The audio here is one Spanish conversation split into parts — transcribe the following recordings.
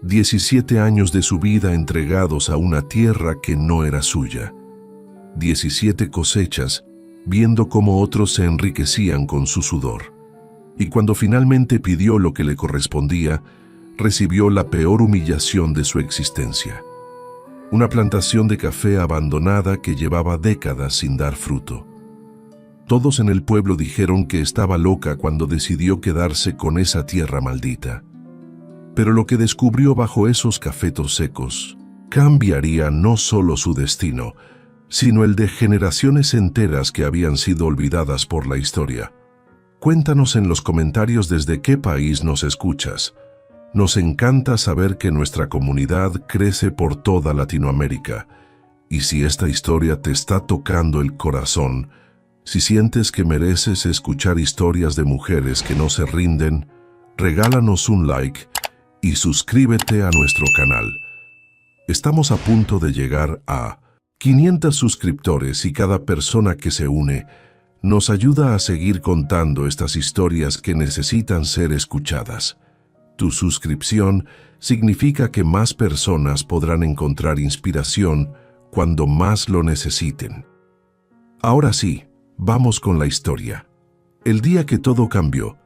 17 años de su vida entregados a una tierra que no era suya. 17 cosechas, viendo cómo otros se enriquecían con su sudor. Y cuando finalmente pidió lo que le correspondía, recibió la peor humillación de su existencia. Una plantación de café abandonada que llevaba décadas sin dar fruto. Todos en el pueblo dijeron que estaba loca cuando decidió quedarse con esa tierra maldita. Pero lo que descubrió bajo esos cafetos secos cambiaría no solo su destino, sino el de generaciones enteras que habían sido olvidadas por la historia. Cuéntanos en los comentarios desde qué país nos escuchas. Nos encanta saber que nuestra comunidad crece por toda Latinoamérica. Y si esta historia te está tocando el corazón, si sientes que mereces escuchar historias de mujeres que no se rinden, regálanos un like y suscríbete a nuestro canal. Estamos a punto de llegar a 500 suscriptores y cada persona que se une nos ayuda a seguir contando estas historias que necesitan ser escuchadas. Tu suscripción significa que más personas podrán encontrar inspiración cuando más lo necesiten. Ahora sí, vamos con la historia. El día que todo cambió,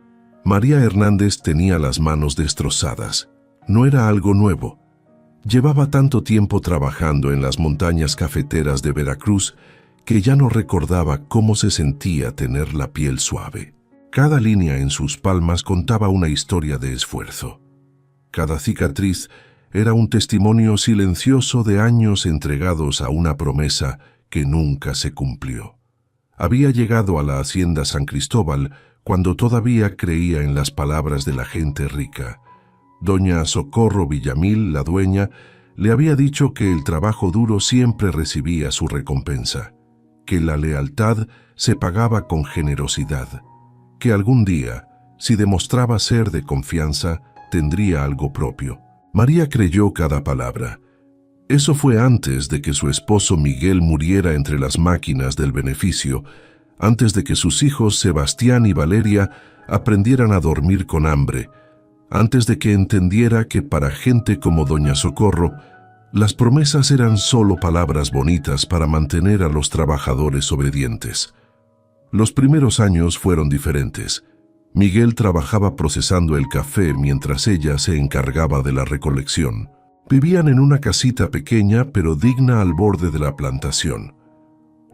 María Hernández tenía las manos destrozadas. No era algo nuevo. Llevaba tanto tiempo trabajando en las montañas cafeteras de Veracruz que ya no recordaba cómo se sentía tener la piel suave. Cada línea en sus palmas contaba una historia de esfuerzo. Cada cicatriz era un testimonio silencioso de años entregados a una promesa que nunca se cumplió. Había llegado a la hacienda San Cristóbal cuando todavía creía en las palabras de la gente rica. Doña Socorro Villamil, la dueña, le había dicho que el trabajo duro siempre recibía su recompensa, que la lealtad se pagaba con generosidad, que algún día, si demostraba ser de confianza, tendría algo propio. María creyó cada palabra. Eso fue antes de que su esposo Miguel muriera entre las máquinas del beneficio, antes de que sus hijos Sebastián y Valeria aprendieran a dormir con hambre, antes de que entendiera que para gente como Doña Socorro, las promesas eran solo palabras bonitas para mantener a los trabajadores obedientes. Los primeros años fueron diferentes. Miguel trabajaba procesando el café mientras ella se encargaba de la recolección. Vivían en una casita pequeña pero digna al borde de la plantación.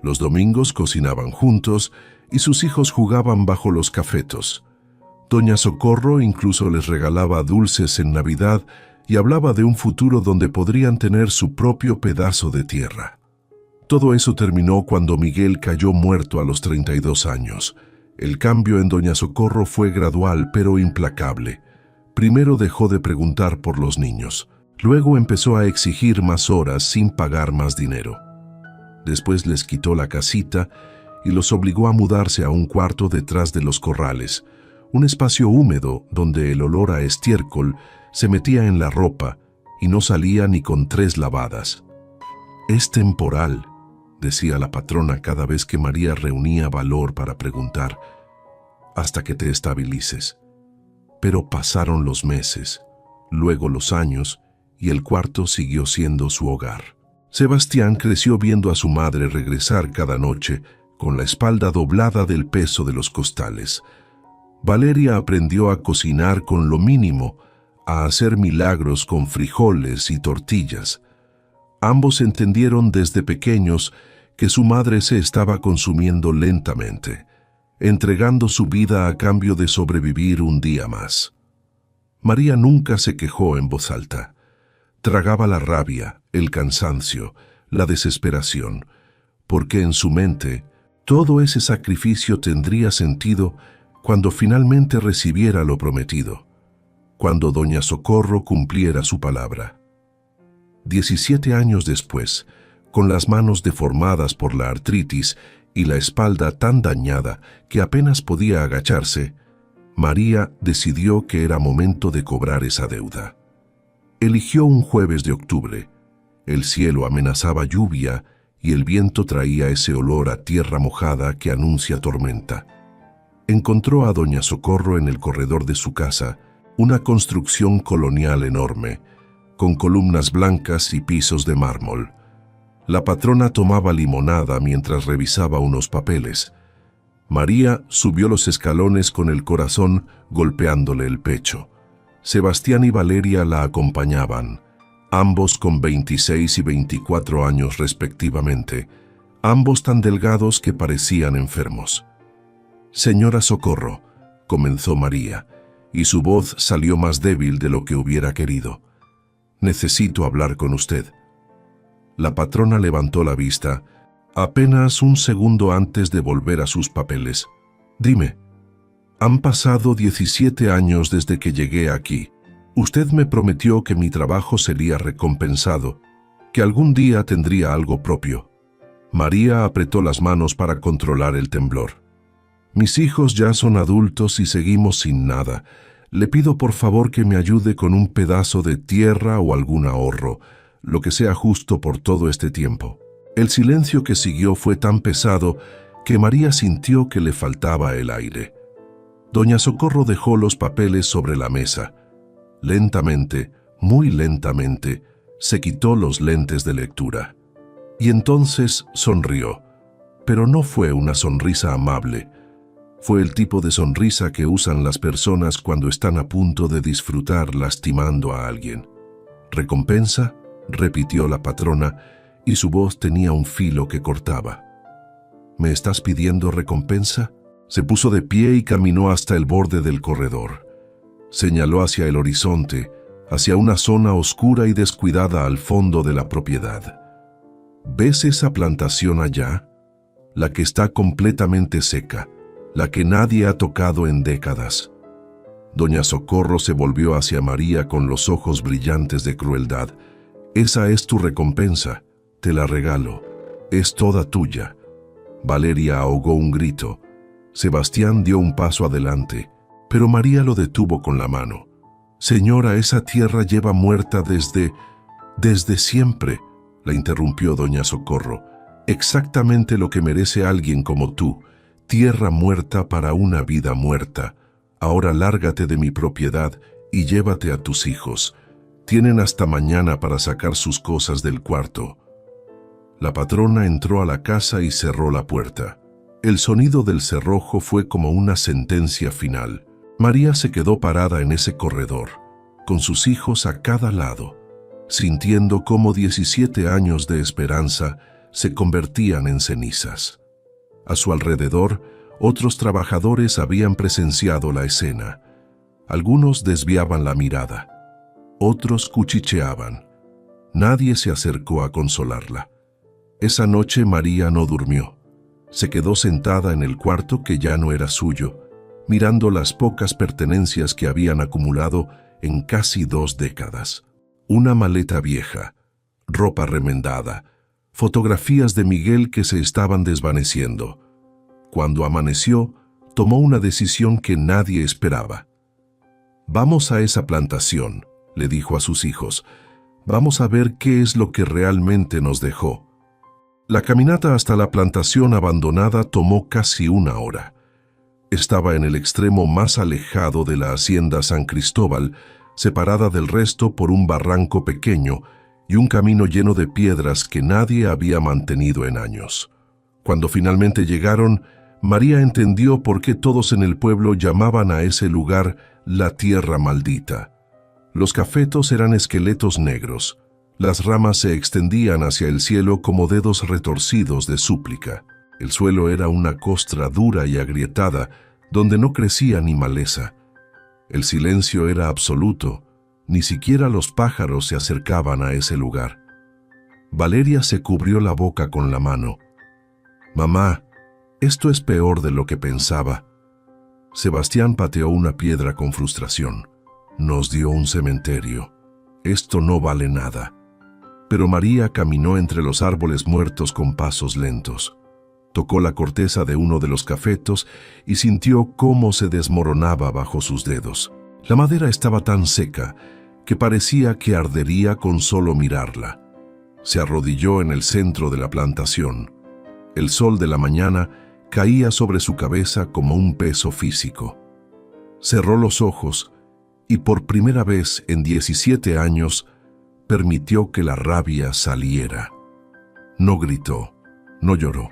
Los domingos cocinaban juntos y sus hijos jugaban bajo los cafetos. Doña Socorro incluso les regalaba dulces en Navidad y hablaba de un futuro donde podrían tener su propio pedazo de tierra. Todo eso terminó cuando Miguel cayó muerto a los 32 años. El cambio en Doña Socorro fue gradual pero implacable. Primero dejó de preguntar por los niños. Luego empezó a exigir más horas sin pagar más dinero. Después les quitó la casita y los obligó a mudarse a un cuarto detrás de los corrales, un espacio húmedo donde el olor a estiércol se metía en la ropa y no salía ni con 3 lavadas. «Es temporal», decía la patrona cada vez que María reunía valor para preguntar, «hasta que te estabilices». Pero pasaron los meses, luego los años, y el cuarto siguió siendo su hogar. Sebastián creció viendo a su madre regresar cada noche con la espalda doblada del peso de los costales. Valeria aprendió a cocinar con lo mínimo, a hacer milagros con frijoles y tortillas. Ambos entendieron desde pequeños que su madre se estaba consumiendo lentamente, entregando su vida a cambio de sobrevivir un día más. María nunca se quejó en voz alta. Tragaba la rabia, el cansancio, la desesperación, porque en su mente todo ese sacrificio tendría sentido cuando finalmente recibiera lo prometido, cuando Doña Socorro cumpliera su palabra. 17 años después, con las manos deformadas por la artritis y la espalda tan dañada que apenas podía agacharse, María decidió que era momento de cobrar esa deuda. Eligió un jueves de octubre. El cielo amenazaba lluvia y el viento traía ese olor a tierra mojada que anuncia tormenta. Encontró a Doña Socorro en el corredor de su casa, una construcción colonial enorme, con columnas blancas y pisos de mármol. La patrona tomaba limonada mientras revisaba unos papeles. María subió los escalones con el corazón golpeándole el pecho. Sebastián y Valeria la acompañaban, ambos con 26 y 24 años respectivamente, ambos tan delgados que parecían enfermos. «Señora Socorro», comenzó María, y su voz salió más débil de lo que hubiera querido. «Necesito hablar con usted». La patrona levantó la vista, apenas un segundo antes de volver a sus papeles. «Dime, han pasado 17 años desde que llegué aquí. Usted me prometió que mi trabajo sería recompensado, que algún día tendría algo propio». María apretó las manos para controlar el temblor. «Mis hijos ya son adultos y seguimos sin nada. Le pido por favor que me ayude con un pedazo de tierra o algún ahorro, lo que sea justo por todo este tiempo». El silencio que siguió fue tan pesado que María sintió que le faltaba el aire. Doña Socorro dejó los papeles sobre la mesa. Lentamente, muy lentamente, se quitó los lentes de lectura. Y entonces sonrió, pero no fue una sonrisa amable. Fue el tipo de sonrisa que usan las personas cuando están a punto de disfrutar lastimando a alguien. «¿Recompensa?», repitió la patrona, y su voz tenía un filo que cortaba. «¿Me estás pidiendo recompensa?». Se puso de pie y caminó hasta el borde del corredor. Señaló hacia el horizonte, hacia una zona oscura y descuidada al fondo de la propiedad. «¿Ves esa plantación allá? La que está completamente seca, la que nadie ha tocado en décadas». Doña Socorro se volvió hacia María con los ojos brillantes de crueldad. «Esa es tu recompensa. Te la regalo. Es toda tuya». Valeria ahogó un grito. Sebastián dio un paso adelante, pero María lo detuvo con la mano. «Señora, esa tierra lleva muerta desde siempre», la interrumpió doña Socorro. «Exactamente lo que merece alguien como tú. Tierra muerta para una vida muerta. Ahora lárgate de mi propiedad y llévate a tus hijos. Tienen hasta mañana para sacar sus cosas del cuarto». La patrona entró a la casa y cerró la puerta. El sonido del cerrojo fue como una sentencia final. María se quedó parada en ese corredor, con sus hijos a cada lado, sintiendo cómo 17 años de esperanza se convertían en cenizas. A su alrededor, otros trabajadores habían presenciado la escena. Algunos desviaban la mirada, otros cuchicheaban. Nadie se acercó a consolarla. Esa noche María no durmió. Se quedó sentada en el cuarto que ya no era suyo, mirando las pocas pertenencias que habían acumulado en casi 2 décadas. Una maleta vieja, ropa remendada, fotografías de Miguel que se estaban desvaneciendo. Cuando amaneció, tomó una decisión que nadie esperaba. «Vamos a esa plantación», le dijo a sus hijos. «Vamos a ver qué es lo que realmente nos dejó». La caminata hasta la plantación abandonada tomó casi 1 hora. Estaba en el extremo más alejado de la hacienda San Cristóbal, separada del resto por un barranco pequeño y un camino lleno de piedras que nadie había mantenido en años. Cuando finalmente llegaron, María entendió por qué todos en el pueblo llamaban a ese lugar la tierra maldita. Los cafetos eran esqueletos negros. Las ramas se extendían hacia el cielo como dedos retorcidos de súplica. El suelo era una costra dura y agrietada, donde no crecía ni maleza. El silencio era absoluto. Ni siquiera los pájaros se acercaban a ese lugar. Valeria se cubrió la boca con la mano. «Mamá, esto es peor de lo que pensaba». Sebastián pateó una piedra con frustración. «Nos dio un cementerio. Esto no vale nada». Pero María caminó entre los árboles muertos con pasos lentos. Tocó la corteza de uno de los cafetos y sintió cómo se desmoronaba bajo sus dedos. La madera estaba tan seca que parecía que ardería con solo mirarla. Se arrodilló en el centro de la plantación. El sol de la mañana caía sobre su cabeza como un peso físico. Cerró los ojos y por primera vez en 17 años permitió que la rabia saliera. No gritó, no lloró.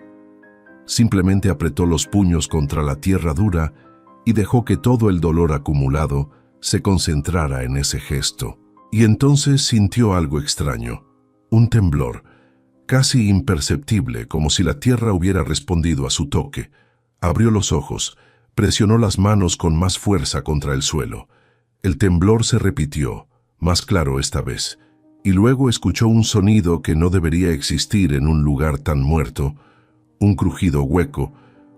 Simplemente apretó los puños contra la tierra dura y dejó que todo el dolor acumulado se concentrara en ese gesto. Y entonces sintió algo extraño, un temblor, casi imperceptible, como si la tierra hubiera respondido a su toque. Abrió los ojos, presionó las manos con más fuerza contra el suelo. El temblor se repitió, más claro esta vez, y luego escuchó un sonido que no debería existir en un lugar tan muerto, un crujido hueco,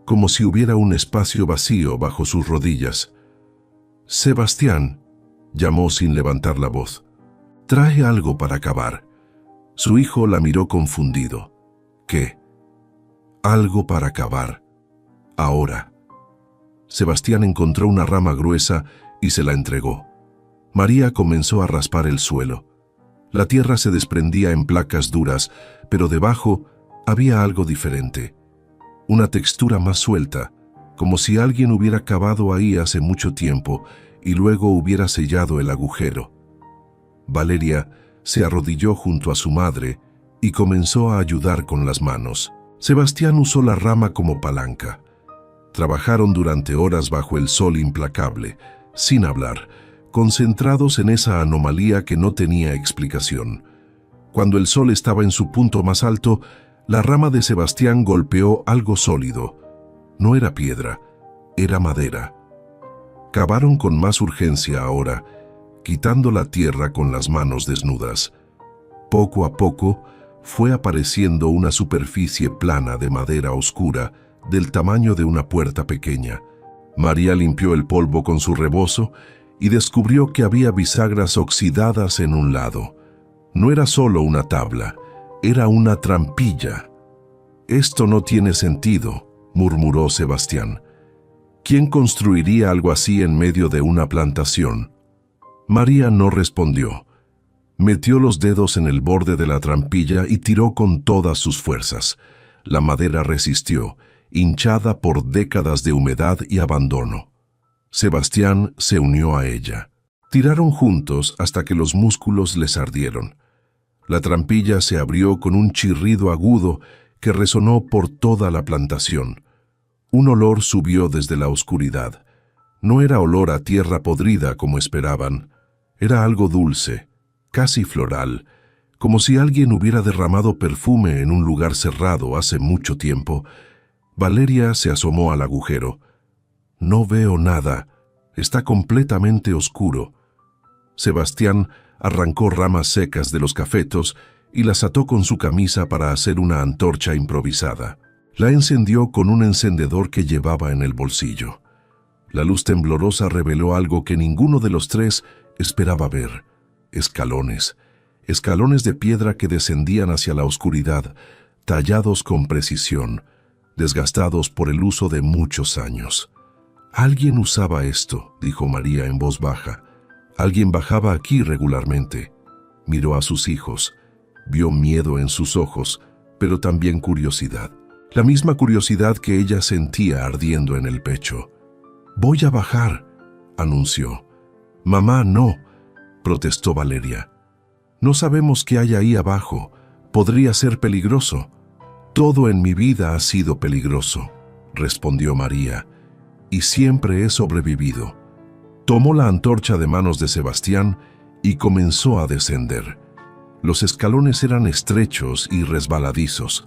como si hubiera un espacio vacío bajo sus rodillas. «Sebastián», llamó sin levantar la voz, «trae algo para cavar». Su hijo la miró confundido. «¿Qué?» «Algo para cavar. Ahora». Sebastián encontró una rama gruesa y se la entregó. María comenzó a raspar el suelo. La tierra se desprendía en placas duras, pero debajo había algo diferente. Una textura más suelta, como si alguien hubiera cavado ahí hace mucho tiempo y luego hubiera sellado el agujero. Valeria se arrodilló junto a su madre y comenzó a ayudar con las manos. Sebastián usó la rama como palanca. Trabajaron durante horas bajo el sol implacable, sin hablar, concentrados en esa anomalía que no tenía explicación. Cuando el sol estaba en su punto más alto, la rama de Sebastián golpeó algo sólido. No era piedra, era madera. Cavaron con más urgencia ahora, quitando la tierra con las manos desnudas. Poco a poco fue apareciendo una superficie plana de madera oscura del tamaño de una puerta pequeña. María limpió el polvo con su rebozo y descubrió que había bisagras oxidadas en un lado. No era solo una tabla, era una trampilla. «Esto no tiene sentido», murmuró Sebastián. «¿Quién construiría algo así en medio de una plantación?» María no respondió. Metió los dedos en el borde de la trampilla y tiró con todas sus fuerzas. La madera resistió, hinchada por décadas de humedad y abandono. Sebastián se unió a ella. Tiraron juntos hasta que los músculos les ardieron. La trampilla se abrió con un chirrido agudo que resonó por toda la plantación. Un olor subió desde la oscuridad. No era olor a tierra podrida como esperaban. Era algo dulce, casi floral, como si alguien hubiera derramado perfume en un lugar cerrado hace mucho tiempo. Valeria se asomó al agujero. «No veo nada. Está completamente oscuro». Sebastián arrancó ramas secas de los cafetos y las ató con su camisa para hacer una antorcha improvisada. La encendió con un encendedor que llevaba en el bolsillo. La luz temblorosa reveló algo que ninguno de los tres esperaba ver. Escalones. Escalones de piedra que descendían hacia la oscuridad, tallados con precisión, desgastados por el uso de muchos años. «Alguien usaba esto», dijo María en voz baja. «Alguien bajaba aquí regularmente». Miró a sus hijos. Vio miedo en sus ojos, pero también curiosidad. La misma curiosidad que ella sentía ardiendo en el pecho. «Voy a bajar», anunció. «Mamá, no», protestó Valeria. «No sabemos qué hay ahí abajo. Podría ser peligroso». «Todo en mi vida ha sido peligroso», respondió María, «y siempre he sobrevivido». Tomó la antorcha de manos de Sebastián y comenzó a descender. Los escalones eran estrechos y resbaladizos.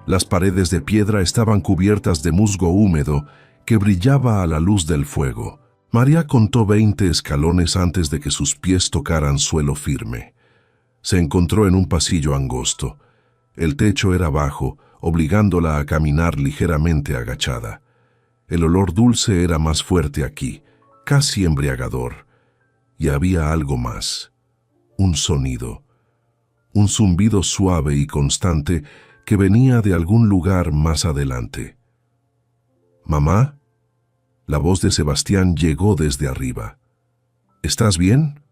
Las paredes de piedra estaban cubiertas de musgo húmedo que brillaba a la luz del fuego. María contó 20 escalones antes de que sus pies tocaran suelo firme. Se encontró en un pasillo angosto. El techo era bajo, obligándola a caminar ligeramente agachada. El olor dulce era más fuerte aquí, casi embriagador. Y había algo más. Un sonido. Un zumbido suave y constante que venía de algún lugar más adelante. «¿Mamá?» La voz de Sebastián llegó desde arriba. «¿Estás bien?»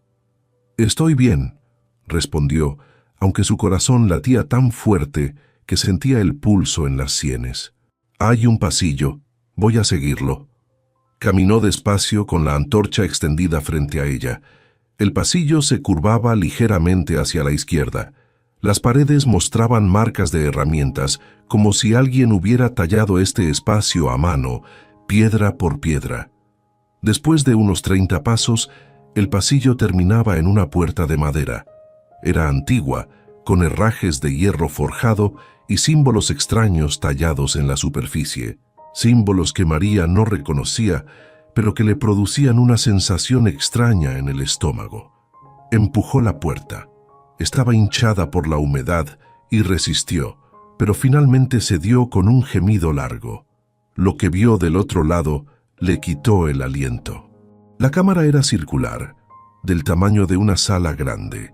«Estoy bien», respondió, aunque su corazón latía tan fuerte que sentía el pulso en las sienes. «Hay un pasillo. Voy a seguirlo». Caminó despacio con la antorcha extendida frente a ella. El pasillo se curvaba ligeramente hacia la izquierda. Las paredes mostraban marcas de herramientas, como si alguien hubiera tallado este espacio a mano, piedra por piedra. Después de unos 30 pasos, el pasillo terminaba en una puerta de madera. Era antigua, con herrajes de hierro forjado y símbolos extraños tallados en la superficie. Símbolos que María no reconocía, pero que le producían una sensación extraña en el estómago. Empujó la puerta. Estaba hinchada por la humedad y resistió, pero finalmente cedió con un gemido largo. Lo que vio del otro lado le quitó el aliento. La cámara era circular, del tamaño de una sala grande.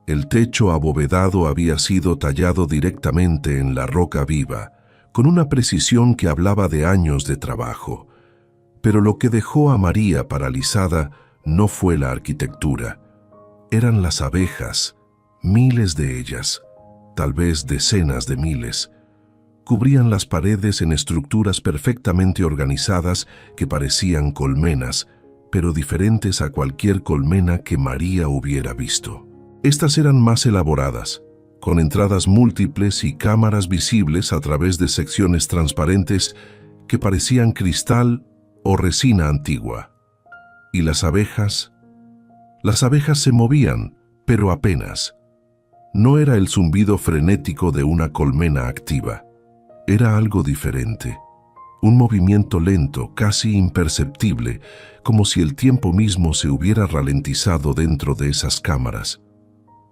El techo abovedado había sido tallado directamente en la roca viva, con una precisión que hablaba de años de trabajo. Pero lo que dejó a María paralizada no fue la arquitectura. Eran las abejas, miles de ellas, tal vez decenas de miles. Cubrían las paredes en estructuras perfectamente organizadas que parecían colmenas, pero diferentes a cualquier colmena que María hubiera visto. Estas eran más elaboradas, con entradas múltiples y cámaras visibles a través de secciones transparentes que parecían cristal o resina antigua. ¿Y las abejas? Las abejas se movían, pero apenas. No era el zumbido frenético de una colmena activa. Era algo diferente. Un movimiento lento, casi imperceptible, como si el tiempo mismo se hubiera ralentizado dentro de esas cámaras.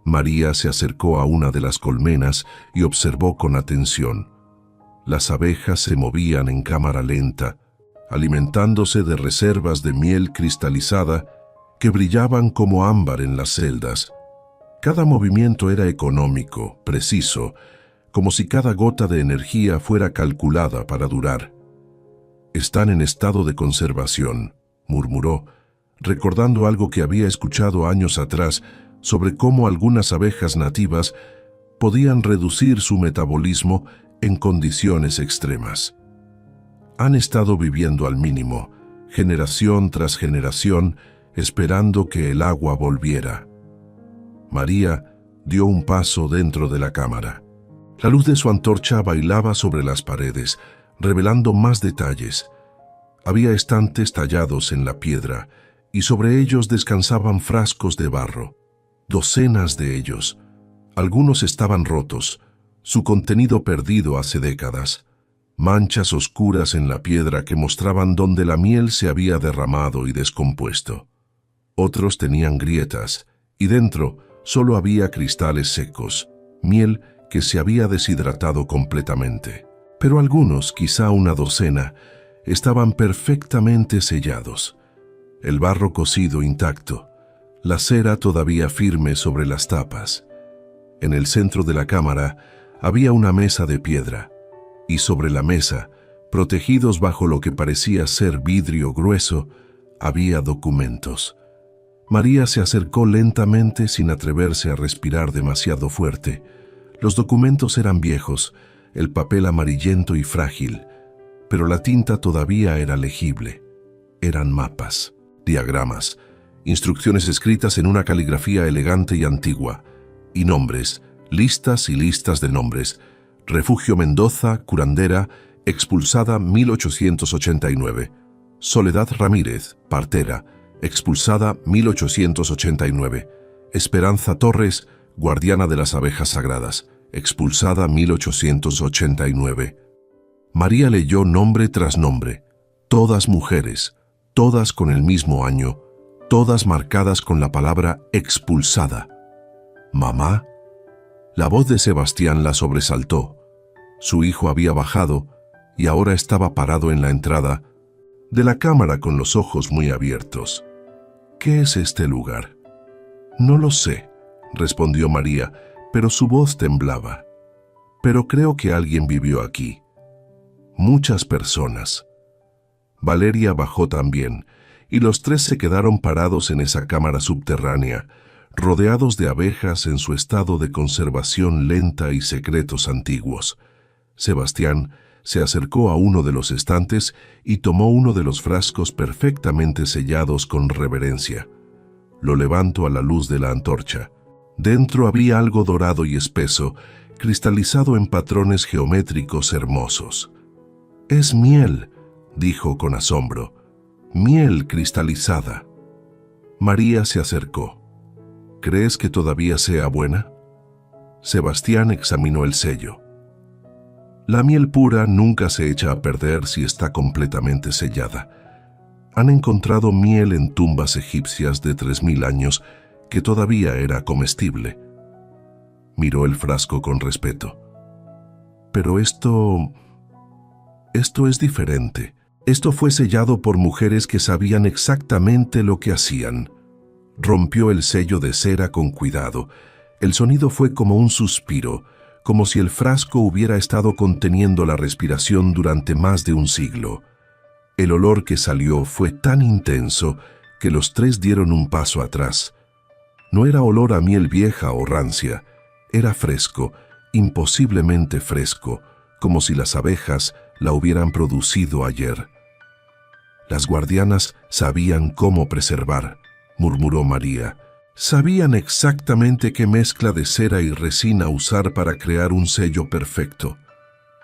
María se acercó a una de las colmenas y observó con atención. Las abejas se movían en cámara lenta, alimentándose de reservas de miel cristalizada que brillaban como ámbar en las celdas. Cada movimiento era económico, preciso, como si cada gota de energía fuera calculada para durar. «Están en estado de conservación», murmuró, recordando algo que había escuchado años atrás sobre cómo algunas abejas nativas podían reducir su metabolismo en condiciones extremas. Han estado viviendo al mínimo, generación tras generación, esperando que el agua volviera. María dio un paso dentro de la cámara. La luz de su antorcha bailaba sobre las paredes, revelando más detalles. Había estantes tallados en la piedra, y sobre ellos descansaban frascos de barro. Docenas de ellos. Algunos estaban rotos, su contenido perdido hace décadas. Manchas oscuras en la piedra que mostraban dónde la miel se había derramado y descompuesto. Otros tenían grietas, y dentro solo había cristales secos, miel que se había deshidratado completamente. Pero algunos, quizá una docena, estaban perfectamente sellados. El barro cocido intacto, la cera todavía firme sobre las tapas. En el centro de la cámara había una mesa de piedra, y sobre la mesa, protegidos bajo lo que parecía ser vidrio grueso, había documentos. María se acercó lentamente sin atreverse a respirar demasiado fuerte. Los documentos eran viejos, el papel amarillento y frágil, pero la tinta todavía era legible. Eran mapas, diagramas, instrucciones escritas en una caligrafía elegante y antigua, y nombres, listas y listas de nombres. Refugio Mendoza, curandera, expulsada 1889. Soledad Ramírez, partera, expulsada 1889. Esperanza Torres, guardiana de las abejas sagradas, expulsada 1889. María leyó nombre tras nombre, todas mujeres, todas con el mismo año, todas marcadas con la palabra expulsada. ¿Mamá? La voz de Sebastián la sobresaltó. Su hijo había bajado y ahora estaba parado en la entrada de la cámara con los ojos muy abiertos. ¿Qué es este lugar? No lo sé, respondió María, pero su voz temblaba. Pero creo que alguien vivió aquí. Muchas personas. Valeria bajó también, y los tres se quedaron parados en esa cámara subterránea, rodeados de abejas en su estado de conservación lenta y secretos antiguos. Sebastián se acercó a uno de los estantes y tomó uno de los frascos perfectamente sellados con reverencia. Lo levanto a la luz de la antorcha. Dentro había algo dorado y espeso, cristalizado en patrones geométricos hermosos. «Es miel», dijo con asombro. «Miel cristalizada». María se acercó. «¿Crees que todavía sea buena?» Sebastián examinó el sello. La miel pura nunca se echa a perder si está completamente sellada. Han encontrado miel en tumbas egipcias de 3000 años que todavía era comestible. Miró el frasco con respeto. «Pero esto es diferente. Esto fue sellado por mujeres que sabían exactamente lo que hacían». Rompió el sello de cera con cuidado. El sonido fue como un suspiro, como si el frasco hubiera estado conteniendo la respiración durante más de un siglo. El olor que salió fue tan intenso que los tres dieron un paso atrás. No era olor a miel vieja o rancia, era fresco, imposiblemente fresco, como si las abejas la hubieran producido ayer. «Las guardianas sabían cómo preservar», murmuró María. «Sabían exactamente qué mezcla de cera y resina usar para crear un sello perfecto.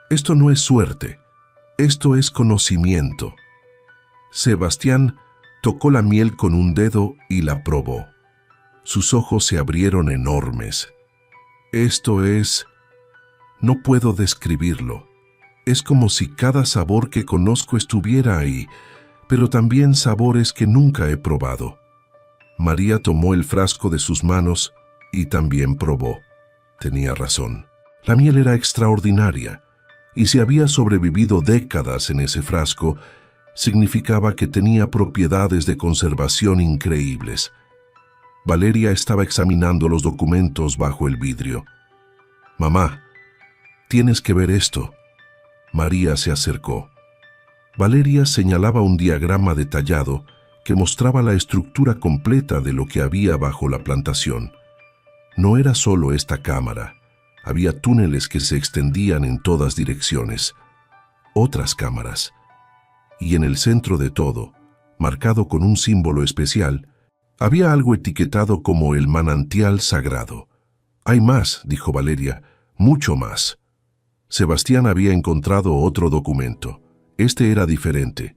Esto no es suerte, esto es conocimiento». Sebastián tocó la miel con un dedo y la probó. Sus ojos se abrieron enormes. «Esto es... no puedo describirlo. Es como si cada sabor que conozco estuviera ahí, pero también sabores que nunca he probado». María tomó el frasco de sus manos y también probó. Tenía razón. La miel era extraordinaria, y si había sobrevivido décadas en ese frasco, significaba que tenía propiedades de conservación increíbles. Valeria estaba examinando los documentos bajo el vidrio. «Mamá, tienes que ver esto». María se acercó. Valeria señalaba un diagrama detallado que mostraba la estructura completa de lo que había bajo la plantación. No era solo esta cámara, había túneles que se extendían en todas direcciones, otras cámaras. Y en el centro de todo, marcado con un símbolo especial, había algo etiquetado como el manantial sagrado. «Hay más», dijo Valeria, «mucho más». Sebastián había encontrado otro documento. Este era diferente.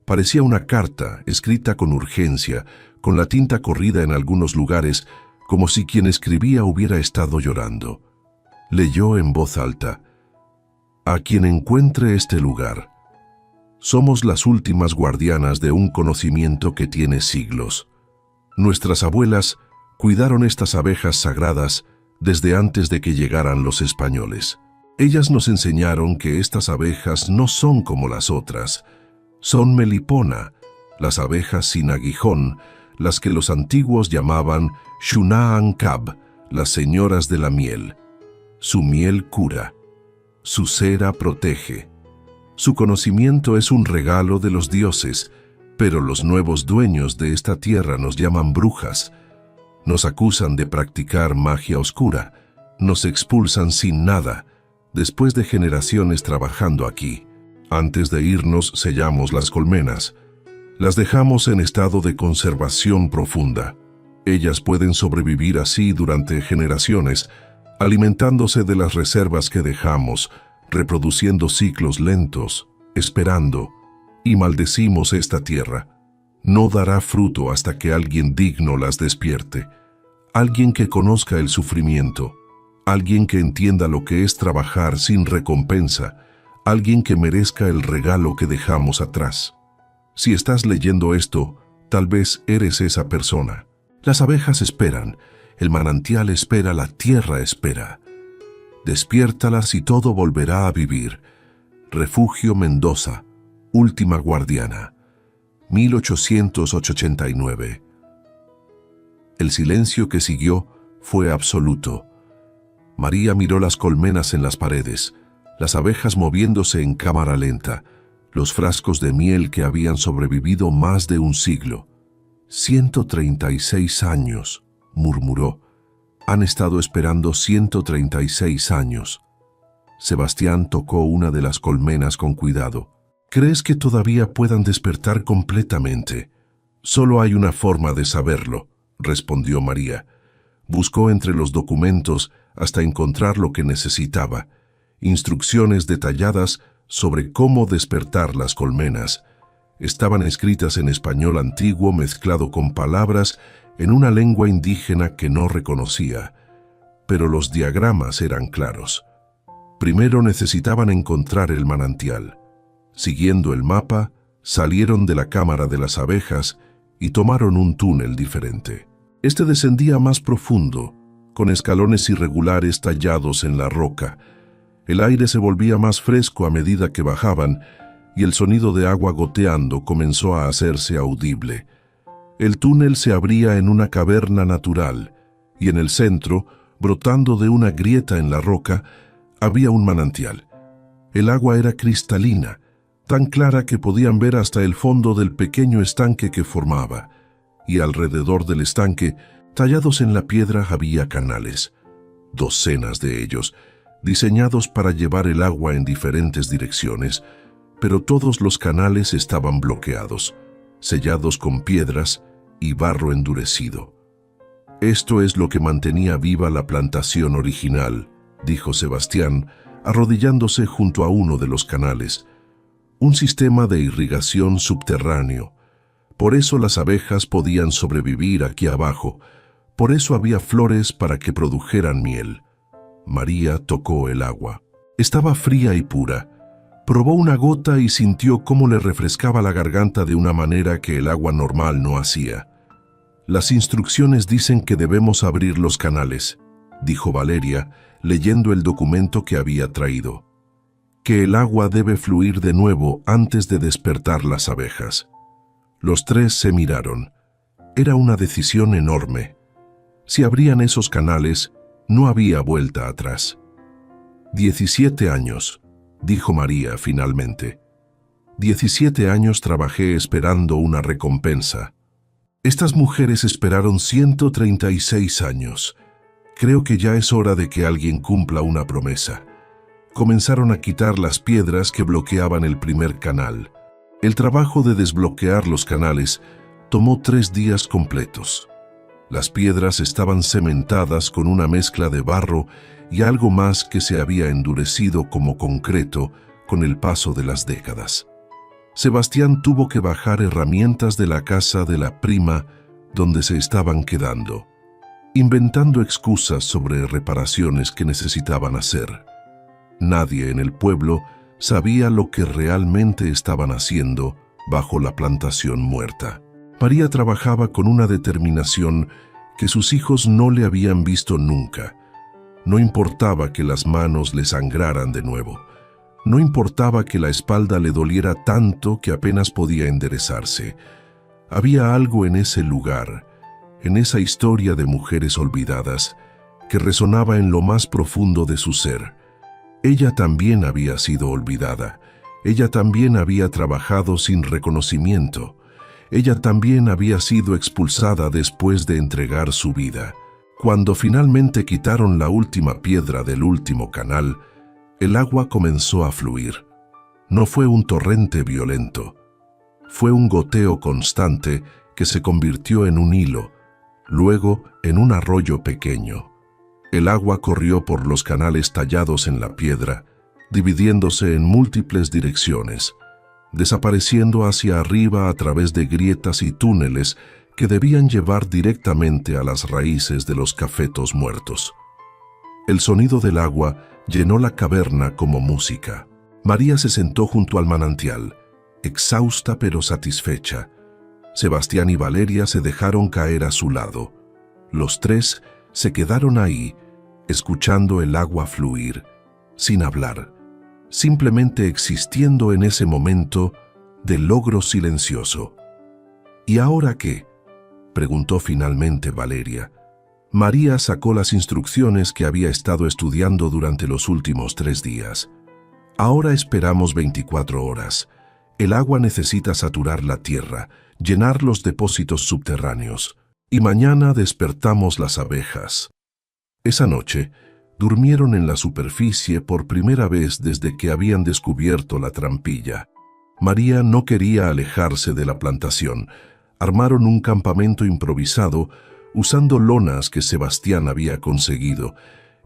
Parecía una carta escrita con urgencia, con la tinta corrida en algunos lugares, como si quien escribía hubiera estado llorando. Leyó en voz alta: «A quien encuentre este lugar. Somos las últimas guardianas de un conocimiento que tiene siglos. Nuestras abuelas cuidaron estas abejas sagradas desde antes de que llegaran los españoles. Ellas nos enseñaron que estas abejas no son como las otras. Son melipona, las abejas sin aguijón, las que los antiguos llamaban Shunaankab, las señoras de la miel. Su miel cura, su cera protege. Su conocimiento es un regalo de los dioses, pero los nuevos dueños de esta tierra nos llaman brujas. Nos acusan de practicar magia oscura, nos expulsan sin nada, después de generaciones trabajando aquí. Antes de irnos sellamos las colmenas. Las dejamos en estado de conservación profunda. Ellas pueden sobrevivir así durante generaciones, alimentándose de las reservas que dejamos, reproduciendo ciclos lentos, esperando, y maldecimos esta tierra. No dará fruto hasta que alguien digno las despierte, alguien que conozca el sufrimiento, alguien que entienda lo que es trabajar sin recompensa, alguien que merezca el regalo que dejamos atrás. Si estás leyendo esto, tal vez eres esa persona. Las abejas esperan, el manantial espera, la tierra espera. Despiértalas y todo volverá a vivir. Refugio Mendoza, última guardiana, 1889. El silencio que siguió fue absoluto. María miró las colmenas en las paredes, las abejas moviéndose en cámara lenta, los frascos de miel que habían sobrevivido más de un siglo. 136 años, murmuró. Han estado esperando 136 años. Sebastián tocó una de las colmenas con cuidado. ¿Crees que todavía puedan despertar completamente? Solo hay una forma de saberlo, respondió María. Buscó entre los documentos hasta encontrar lo que necesitaba, instrucciones detalladas sobre cómo despertar las colmenas. Estaban escritas en español antiguo mezclado con palabras en una lengua indígena que no reconocía, pero los diagramas eran claros. Primero necesitaban encontrar el manantial. Siguiendo el mapa, salieron de la cámara de las abejas y tomaron un túnel diferente. Este descendía más profundo, con escalones irregulares tallados en la roca. El aire se volvía más fresco a medida que bajaban, y el sonido de agua goteando comenzó a hacerse audible. El túnel se abría en una caverna natural, y en el centro, brotando de una grieta en la roca, había un manantial. El agua era cristalina, tan clara que podían ver hasta el fondo del pequeño estanque que formaba, y alrededor del estanque, tallados en la piedra, había canales, docenas de ellos, diseñados para llevar el agua en diferentes direcciones, pero todos los canales estaban bloqueados, sellados con piedras y barro endurecido. «Esto es lo que mantenía viva la plantación original», dijo Sebastián, arrodillándose junto a uno de los canales. «Un sistema de irrigación subterráneo. Por eso las abejas podían sobrevivir aquí abajo. Por eso había flores para que produjeran miel». María tocó el agua. Estaba fría y pura. Probó una gota y sintió cómo le refrescaba la garganta de una manera que el agua normal no hacía. «Las instrucciones dicen que debemos abrir los canales», dijo Valeria, leyendo el documento que había traído. «Que el agua debe fluir de nuevo antes de despertar las abejas». Los tres se miraron. Era una decisión enorme. Si abrían esos canales, no había vuelta atrás. 17 años, dijo María finalmente. 17 años trabajé esperando una recompensa. Estas mujeres esperaron 136 años. Creo que ya es hora de que alguien cumpla una promesa. Comenzaron a quitar las piedras que bloqueaban el primer canal. El trabajo de desbloquear los canales tomó 3 días completos. Las piedras estaban cementadas con una mezcla de barro y algo más que se había endurecido como concreto con el paso de las décadas. Sebastián tuvo que bajar herramientas de la casa de la prima donde se estaban quedando, inventando excusas sobre reparaciones que necesitaban hacer. Nadie en el pueblo sabía lo que realmente estaban haciendo bajo la plantación muerta. María trabajaba con una determinación que sus hijos no le habían visto nunca. No importaba que las manos le sangraran de nuevo. No importaba que la espalda le doliera tanto que apenas podía enderezarse. Había algo en ese lugar, en esa historia de mujeres olvidadas, que resonaba en lo más profundo de su ser. Ella también había sido olvidada. Ella también había trabajado sin reconocimiento. Ella también había sido expulsada después de entregar su vida. Cuando finalmente quitaron la última piedra del último canal, el agua comenzó a fluir. No fue un torrente violento. Fue un goteo constante que se convirtió en un hilo, luego en un arroyo pequeño. El agua corrió por los canales tallados en la piedra, dividiéndose en múltiples direcciones, desapareciendo hacia arriba a través de grietas y túneles que debían llevar directamente a las raíces de los cafetos muertos. El sonido del agua llenó la caverna como música. María se sentó junto al manantial, exhausta pero satisfecha. Sebastián y Valeria se dejaron caer a su lado. Los tres se quedaron ahí, escuchando el agua fluir, sin hablar, simplemente existiendo en ese momento de logro silencioso. ¿Y ahora qué?, preguntó finalmente Valeria. María sacó las instrucciones que había estado estudiando durante los últimos 3 días. Ahora esperamos 24 horas. El agua necesita saturar la tierra, llenar los depósitos subterráneos. Y mañana despertamos las abejas. Esa noche, durmieron en la superficie por primera vez desde que habían descubierto la trampilla. María no quería alejarse de la plantación. Armaron un campamento improvisado, usando lonas que Sebastián había conseguido,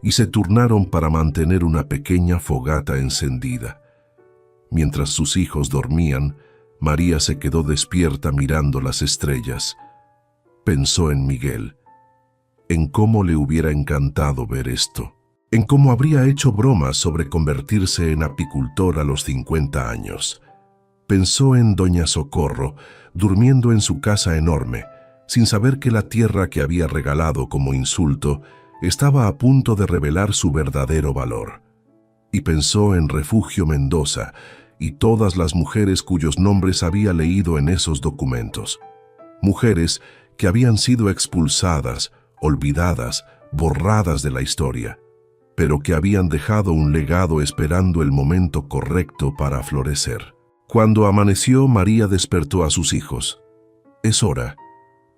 y se turnaron para mantener una pequeña fogata encendida. Mientras sus hijos dormían, María se quedó despierta mirando las estrellas. Pensó en Miguel, en cómo le hubiera encantado ver esto, en cómo habría hecho bromas sobre convertirse en apicultor a los 50 años. Pensó en doña Socorro, durmiendo en su casa enorme, sin saber que la tierra que había regalado como insulto estaba a punto de revelar su verdadero valor. Y pensó en Refugio Mendoza y todas las mujeres cuyos nombres había leído en esos documentos. Mujeres que habían sido expulsadas, olvidadas, borradas de la historia, pero que habían dejado un legado esperando el momento correcto para florecer. Cuando amaneció, María despertó a sus hijos. «Es hora».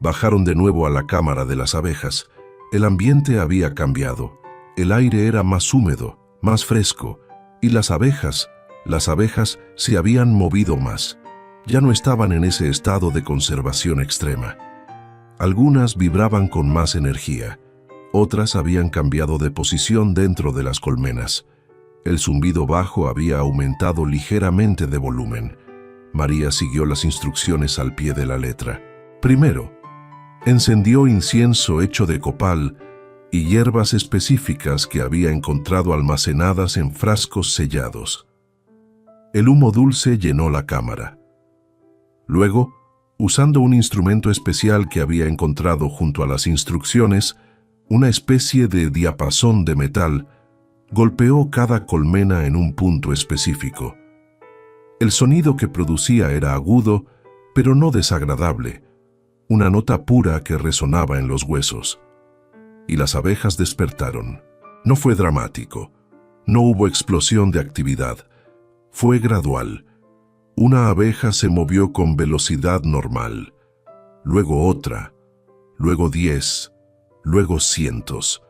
Bajaron de nuevo a la cámara de las abejas. El ambiente había cambiado. El aire era más húmedo, más fresco, y las abejas se habían movido más. Ya no estaban en ese estado de conservación extrema. Algunas vibraban con más energía. Otras habían cambiado de posición dentro de las colmenas. El zumbido bajo había aumentado ligeramente de volumen. María siguió las instrucciones al pie de la letra. Primero, encendió incienso hecho de copal y hierbas específicas que había encontrado almacenadas en frascos sellados. El humo dulce llenó la cámara. Luego, usando un instrumento especial que había encontrado junto a las instrucciones, una especie de diapasón de metal, golpeó cada colmena en un punto específico. El sonido que producía era agudo, pero no desagradable, una nota pura que resonaba en los huesos. Y las abejas despertaron. No fue dramático, no hubo explosión de actividad, fue gradual. Una abeja se movió con velocidad normal, luego otra, luego 10, luego cientos.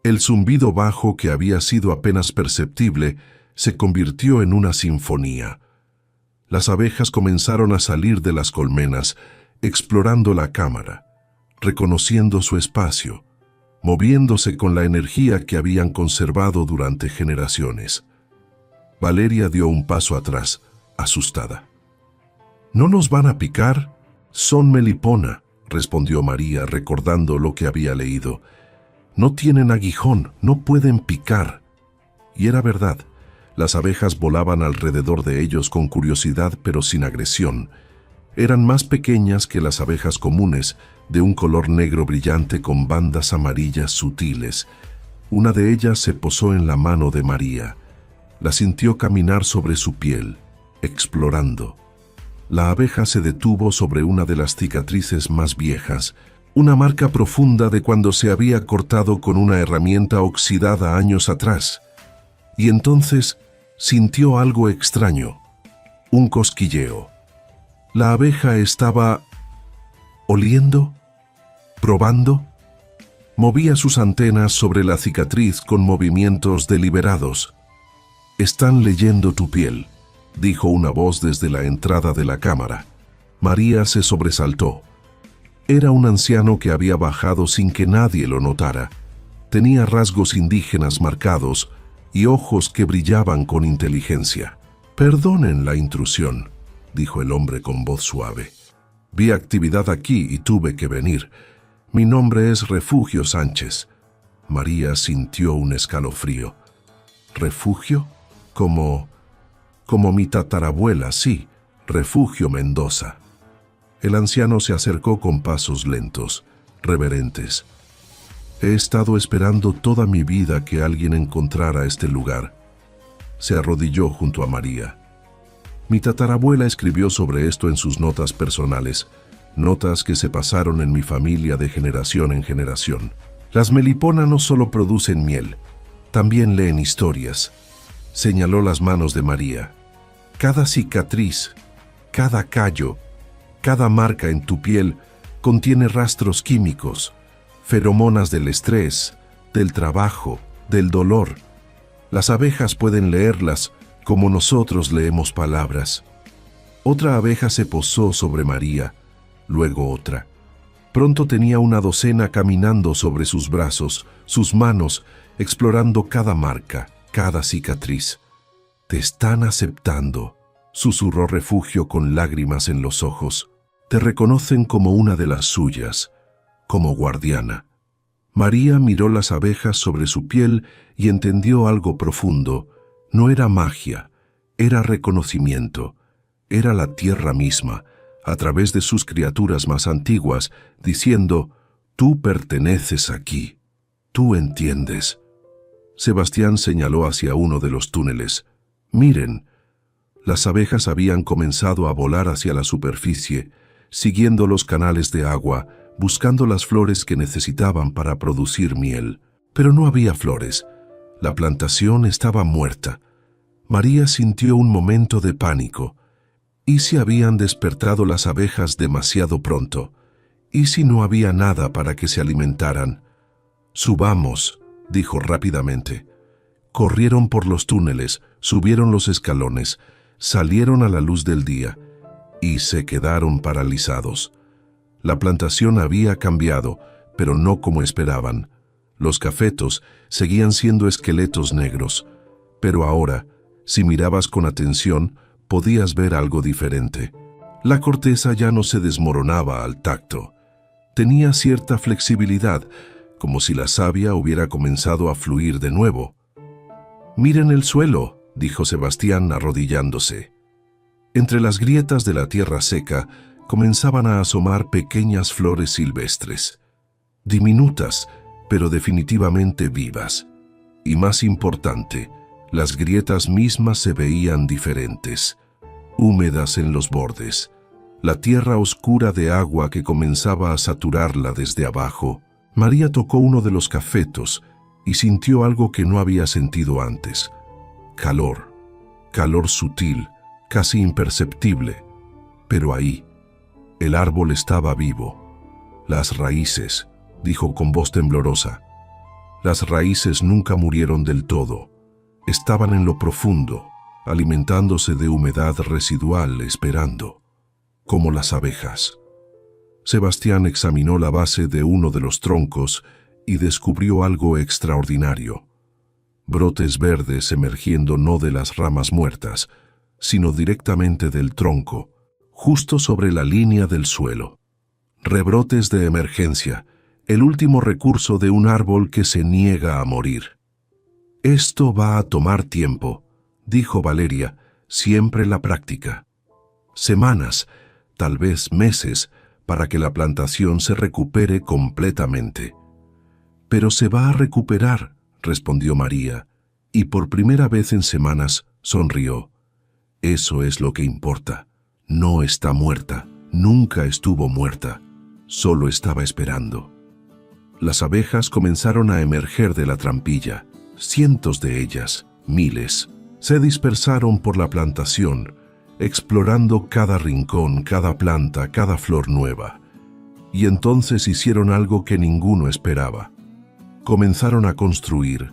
El zumbido bajo, que había sido apenas perceptible, se convirtió en una sinfonía. Las abejas comenzaron a salir de las colmenas, explorando la cámara, reconociendo su espacio, moviéndose con la energía que habían conservado durante generaciones. Valeria dio un paso atrás, asustada. «¿No nos van a picar? Son melipona», respondió María, recordando lo que había leído. «No tienen aguijón, no pueden picar». Y era verdad. Las abejas volaban alrededor de ellos con curiosidad, pero sin agresión. Eran más pequeñas que las abejas comunes, de un color negro brillante con bandas amarillas sutiles. Una de ellas se posó en la mano de María. La sintió caminar sobre su piel, explorando. La abeja se detuvo sobre una de las cicatrices más viejas, una marca profunda de cuando se había cortado con una herramienta oxidada años atrás. Y entonces sintió algo extraño, un cosquilleo. La abeja estaba oliendo, probando. Movía sus antenas sobre la cicatriz con movimientos deliberados. «Están leyendo tu piel», dijo una voz desde la entrada de la cámara. María se sobresaltó. Era un anciano que había bajado sin que nadie lo notara. Tenía rasgos indígenas marcados y ojos que brillaban con inteligencia. «Perdonen la intrusión», dijo el hombre con voz suave. «Vi actividad aquí y tuve que venir. Mi nombre es Refugio Sánchez». María sintió un escalofrío. «¿Refugio? Como mi tatarabuela, sí, Refugio Mendoza». El anciano se acercó con pasos lentos, reverentes. «He estado esperando toda mi vida que alguien encontrara este lugar». Se arrodilló junto a María. «Mi tatarabuela escribió sobre esto en sus notas personales, notas que se pasaron en mi familia de generación en generación. Las melipona no solo producen miel, también leen historias». Señaló las manos de María. «Cada cicatriz, cada callo, cada marca en tu piel contiene rastros químicos, feromonas del estrés, del trabajo, del dolor. Las abejas pueden leerlas como nosotros leemos palabras». Otra abeja se posó sobre María, luego otra. Pronto tenía una docena caminando sobre sus brazos, sus manos, explorando cada marca, cada cicatriz. «Te están aceptando», susurró Refugio con lágrimas en los ojos. «Te reconocen como una de las suyas, como guardiana». María miró las abejas sobre su piel y entendió algo profundo. No era magia, era reconocimiento. Era la tierra misma, a través de sus criaturas más antiguas, diciendo: «Tú perteneces aquí, tú entiendes». Sebastián señaló hacia uno de los túneles. «Miren». Las abejas habían comenzado a volar hacia la superficie, siguiendo los canales de agua, buscando las flores que necesitaban para producir miel. Pero no había flores. La plantación estaba muerta. María sintió un momento de pánico. ¿Y si habían despertado las abejas demasiado pronto? ¿Y si no había nada para que se alimentaran? «Subamos», dijo rápidamente. Corrieron por los túneles, subieron los escalones, salieron a la luz del día y se quedaron paralizados. La plantación había cambiado, pero no como esperaban. Los cafetos seguían siendo esqueletos negros, pero ahora, si mirabas con atención, podías ver algo diferente. La corteza ya no se desmoronaba al tacto. Tenía cierta flexibilidad, como si la savia hubiera comenzado a fluir de nuevo. «Miren el suelo», dijo Sebastián arrodillándose. Entre las grietas de la tierra seca comenzaban a asomar pequeñas flores silvestres, diminutas, pero definitivamente vivas. Y más importante, las grietas mismas se veían diferentes, húmedas en los bordes, la tierra oscura de agua que comenzaba a saturarla desde abajo. María tocó uno de los cafetos y sintió algo que no había sentido antes. Calor, calor sutil, casi imperceptible, pero ahí. El árbol estaba vivo. «Las raíces», dijo con voz temblorosa. «Las raíces nunca murieron del todo. Estaban en lo profundo, alimentándose de humedad residual, esperando, como las abejas». Sebastián examinó la base de uno de los troncos y descubrió algo extraordinario. Brotes verdes emergiendo no de las ramas muertas, sino directamente del tronco, justo sobre la línea del suelo. Rebrotes de emergencia, el último recurso de un árbol que se niega a morir. «Esto va a tomar tiempo», dijo Valeria, «siempre la práctica. Semanas, tal vez meses, para que la plantación se recupere completamente». «Pero se va a recuperar», respondió María, y por primera vez en semanas sonrió. «Eso es lo que importa. No está muerta, nunca estuvo muerta, solo estaba esperando». Las abejas comenzaron a emerger de la trampilla. Cientos de ellas, miles, se dispersaron por la plantación, explorando cada rincón, cada planta, cada flor nueva. Y entonces hicieron algo que ninguno esperaba. Comenzaron a construir,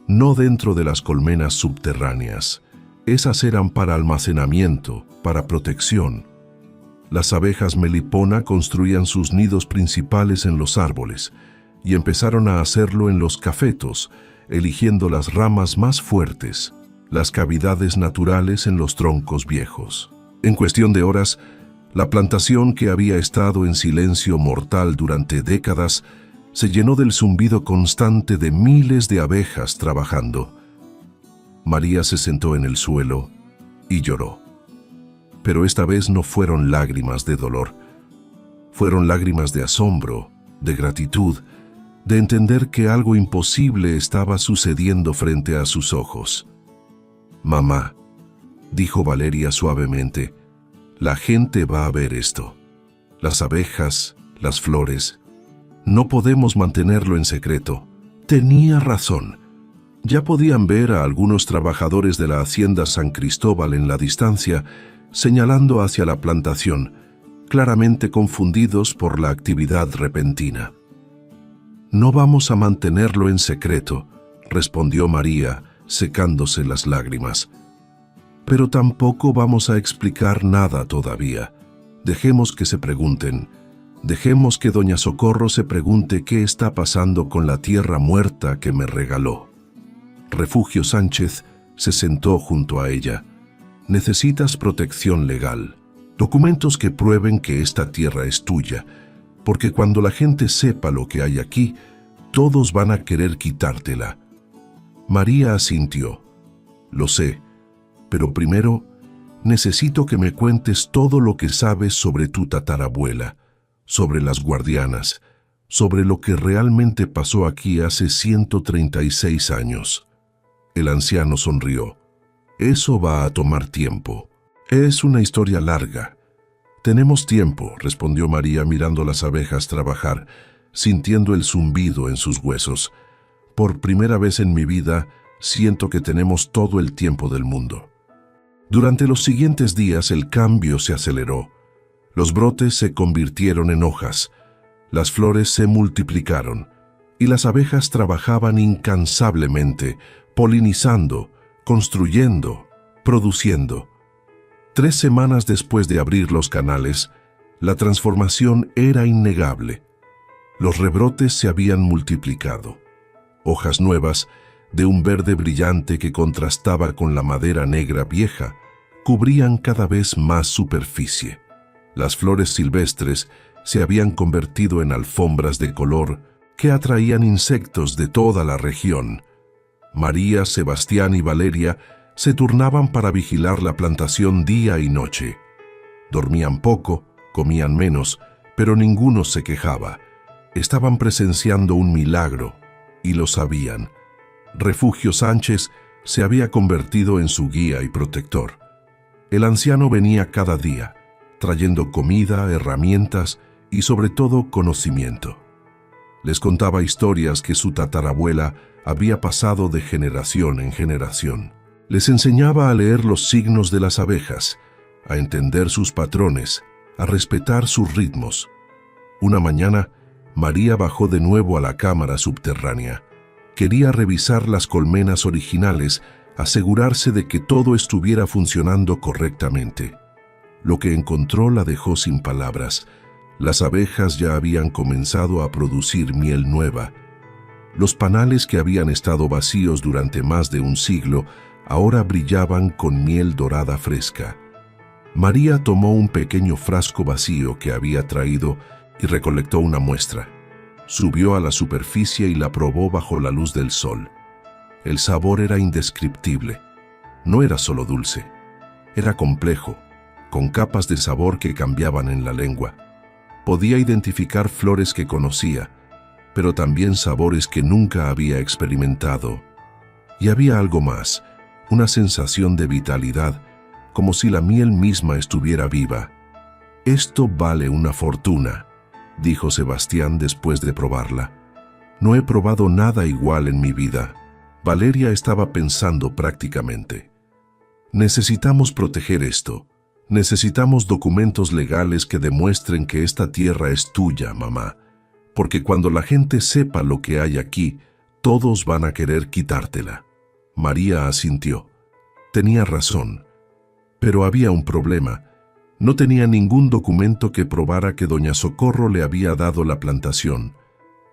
no dentro de las colmenas subterráneas. Esas eran para almacenamiento, para protección. Las abejas melipona construían sus nidos principales en los árboles y empezaron a hacerlo en los cafetos, eligiendo las ramas más fuertes, las cavidades naturales en los troncos viejos. En cuestión de horas, la plantación que había estado en silencio mortal durante décadas se llenó del zumbido constante de miles de abejas trabajando. María se sentó en el suelo y lloró. Pero esta vez no fueron lágrimas de dolor. Fueron lágrimas de asombro, de gratitud, de entender que algo imposible estaba sucediendo frente a sus ojos. «Mamá», dijo Valeria suavemente, «la gente va a ver esto. Las abejas, las flores. No podemos mantenerlo en secreto». Tenía razón. Ya podían ver a algunos trabajadores de la hacienda San Cristóbal en la distancia, señalando hacia la plantación, claramente confundidos por la actividad repentina. «No vamos a mantenerlo en secreto», respondió María, secándose las lágrimas. «Pero tampoco vamos a explicar nada todavía. Dejemos que se pregunten. Dejemos que doña Socorro se pregunte qué está pasando con la tierra muerta que me regaló. Refugio Sánchez se sentó junto a ella. Necesitas protección legal, documentos que prueben que esta tierra es tuya, porque cuando la gente sepa lo que hay aquí, todos van a querer quitártela. María asintió. Lo sé, pero primero necesito que me cuentes todo lo que sabes sobre tu tatarabuela, sobre las guardianas, sobre lo que realmente pasó aquí hace 136 años. El anciano sonrió. Eso va a tomar tiempo. Es una historia larga. Tenemos tiempo, respondió María mirando las abejas trabajar, sintiendo el zumbido en sus huesos. Por primera vez en mi vida, siento que tenemos todo el tiempo del mundo. Durante los siguientes días el cambio se aceleró. Los brotes se convirtieron en hojas, las flores se multiplicaron y las abejas trabajaban incansablemente, polinizando, construyendo, produciendo. 3 semanas después de abrir los canales, la transformación era innegable. Los rebrotes se habían multiplicado. Hojas nuevas, de un verde brillante que contrastaba con la madera negra vieja, cubrían cada vez más superficie. Las flores silvestres se habían convertido en alfombras de color que atraían insectos de toda la región. María, Sebastián y Valeria se turnaban para vigilar la plantación día y noche. Dormían poco, comían menos, pero ninguno se quejaba. Estaban presenciando un milagro, y lo sabían. Refugio Sánchez se había convertido en su guía y protector. El anciano venía cada día, trayendo comida, herramientas y sobre todo conocimiento. Les contaba historias que su tatarabuela había pasado de generación en generación. Les enseñaba a leer los signos de las abejas, a entender sus patrones, a respetar sus ritmos. Una mañana, María bajó de nuevo a la cámara subterránea. Quería revisar las colmenas originales, asegurarse de que todo estuviera funcionando correctamente. Lo que encontró la dejó sin palabras. Las abejas ya habían comenzado a producir miel nueva. Los panales que habían estado vacíos durante más de un siglo ahora brillaban con miel dorada fresca. María tomó un pequeño frasco vacío que había traído y recolectó una muestra. Subió a la superficie y la probó bajo la luz del sol. El sabor era indescriptible. No era solo dulce, era complejo, con capas de sabor que cambiaban en la lengua. Podía identificar flores que conocía, pero también sabores que nunca había experimentado. Y había algo más, una sensación de vitalidad, como si la miel misma estuviera viva. «Esto vale una fortuna», dijo Sebastián después de probarla. «No he probado nada igual en mi vida». Valeria estaba pensando prácticamente. «Necesitamos proteger esto. Necesitamos documentos legales que demuestren que esta tierra es tuya, mamá. Porque cuando la gente sepa lo que hay aquí, todos van a querer quitártela». María asintió. Tenía razón. Pero había un problema. No tenía ningún documento que probara que doña Socorro le había dado la plantación.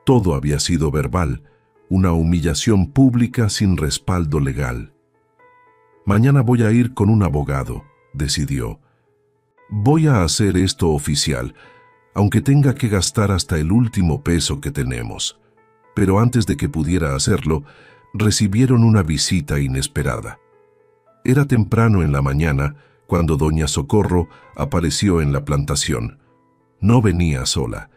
Todo había sido verbal, una humillación pública sin respaldo legal. «Mañana voy a ir con un abogado», decidió. «Voy a hacer esto oficial, aunque tenga que gastar hasta el último peso que tenemos». Pero antes de que pudiera hacerlo, recibieron una visita inesperada. Era temprano en la mañana cuando doña Socorro apareció en la plantación. No venía sola.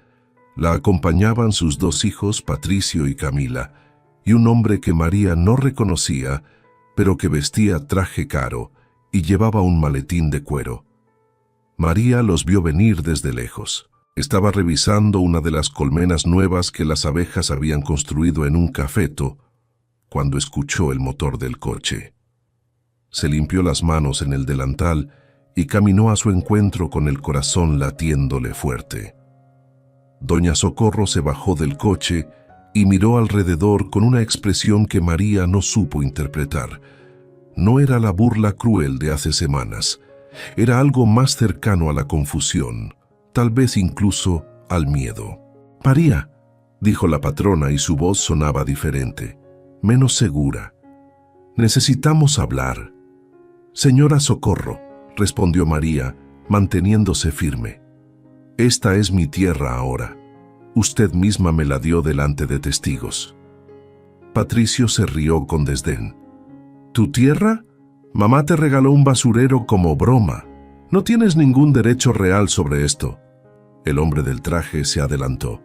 La acompañaban sus 2 hijos, Patricio y Camila, y un hombre que María no reconocía, pero que vestía traje caro y llevaba un maletín de cuero. María los vio venir desde lejos. Estaba revisando una de las colmenas nuevas que las abejas habían construido en un cafeto, cuando escuchó el motor del coche. Se limpió las manos en el delantal y caminó a su encuentro con el corazón latiéndole fuerte. Doña Socorro se bajó del coche y miró alrededor con una expresión que María no supo interpretar. No era la burla cruel de hace semanas, era algo más cercano a la confusión, tal vez incluso al miedo. «María», dijo la patrona y su voz sonaba diferente, menos segura. «Necesitamos hablar». «Señora Socorro», respondió María, manteniéndose firme. «Esta es mi tierra ahora. Usted misma me la dio delante de testigos». Patricio se rió con desdén. «¿Tu tierra? Mamá te regaló un basurero como broma. No tienes ningún derecho real sobre esto». El hombre del traje se adelantó.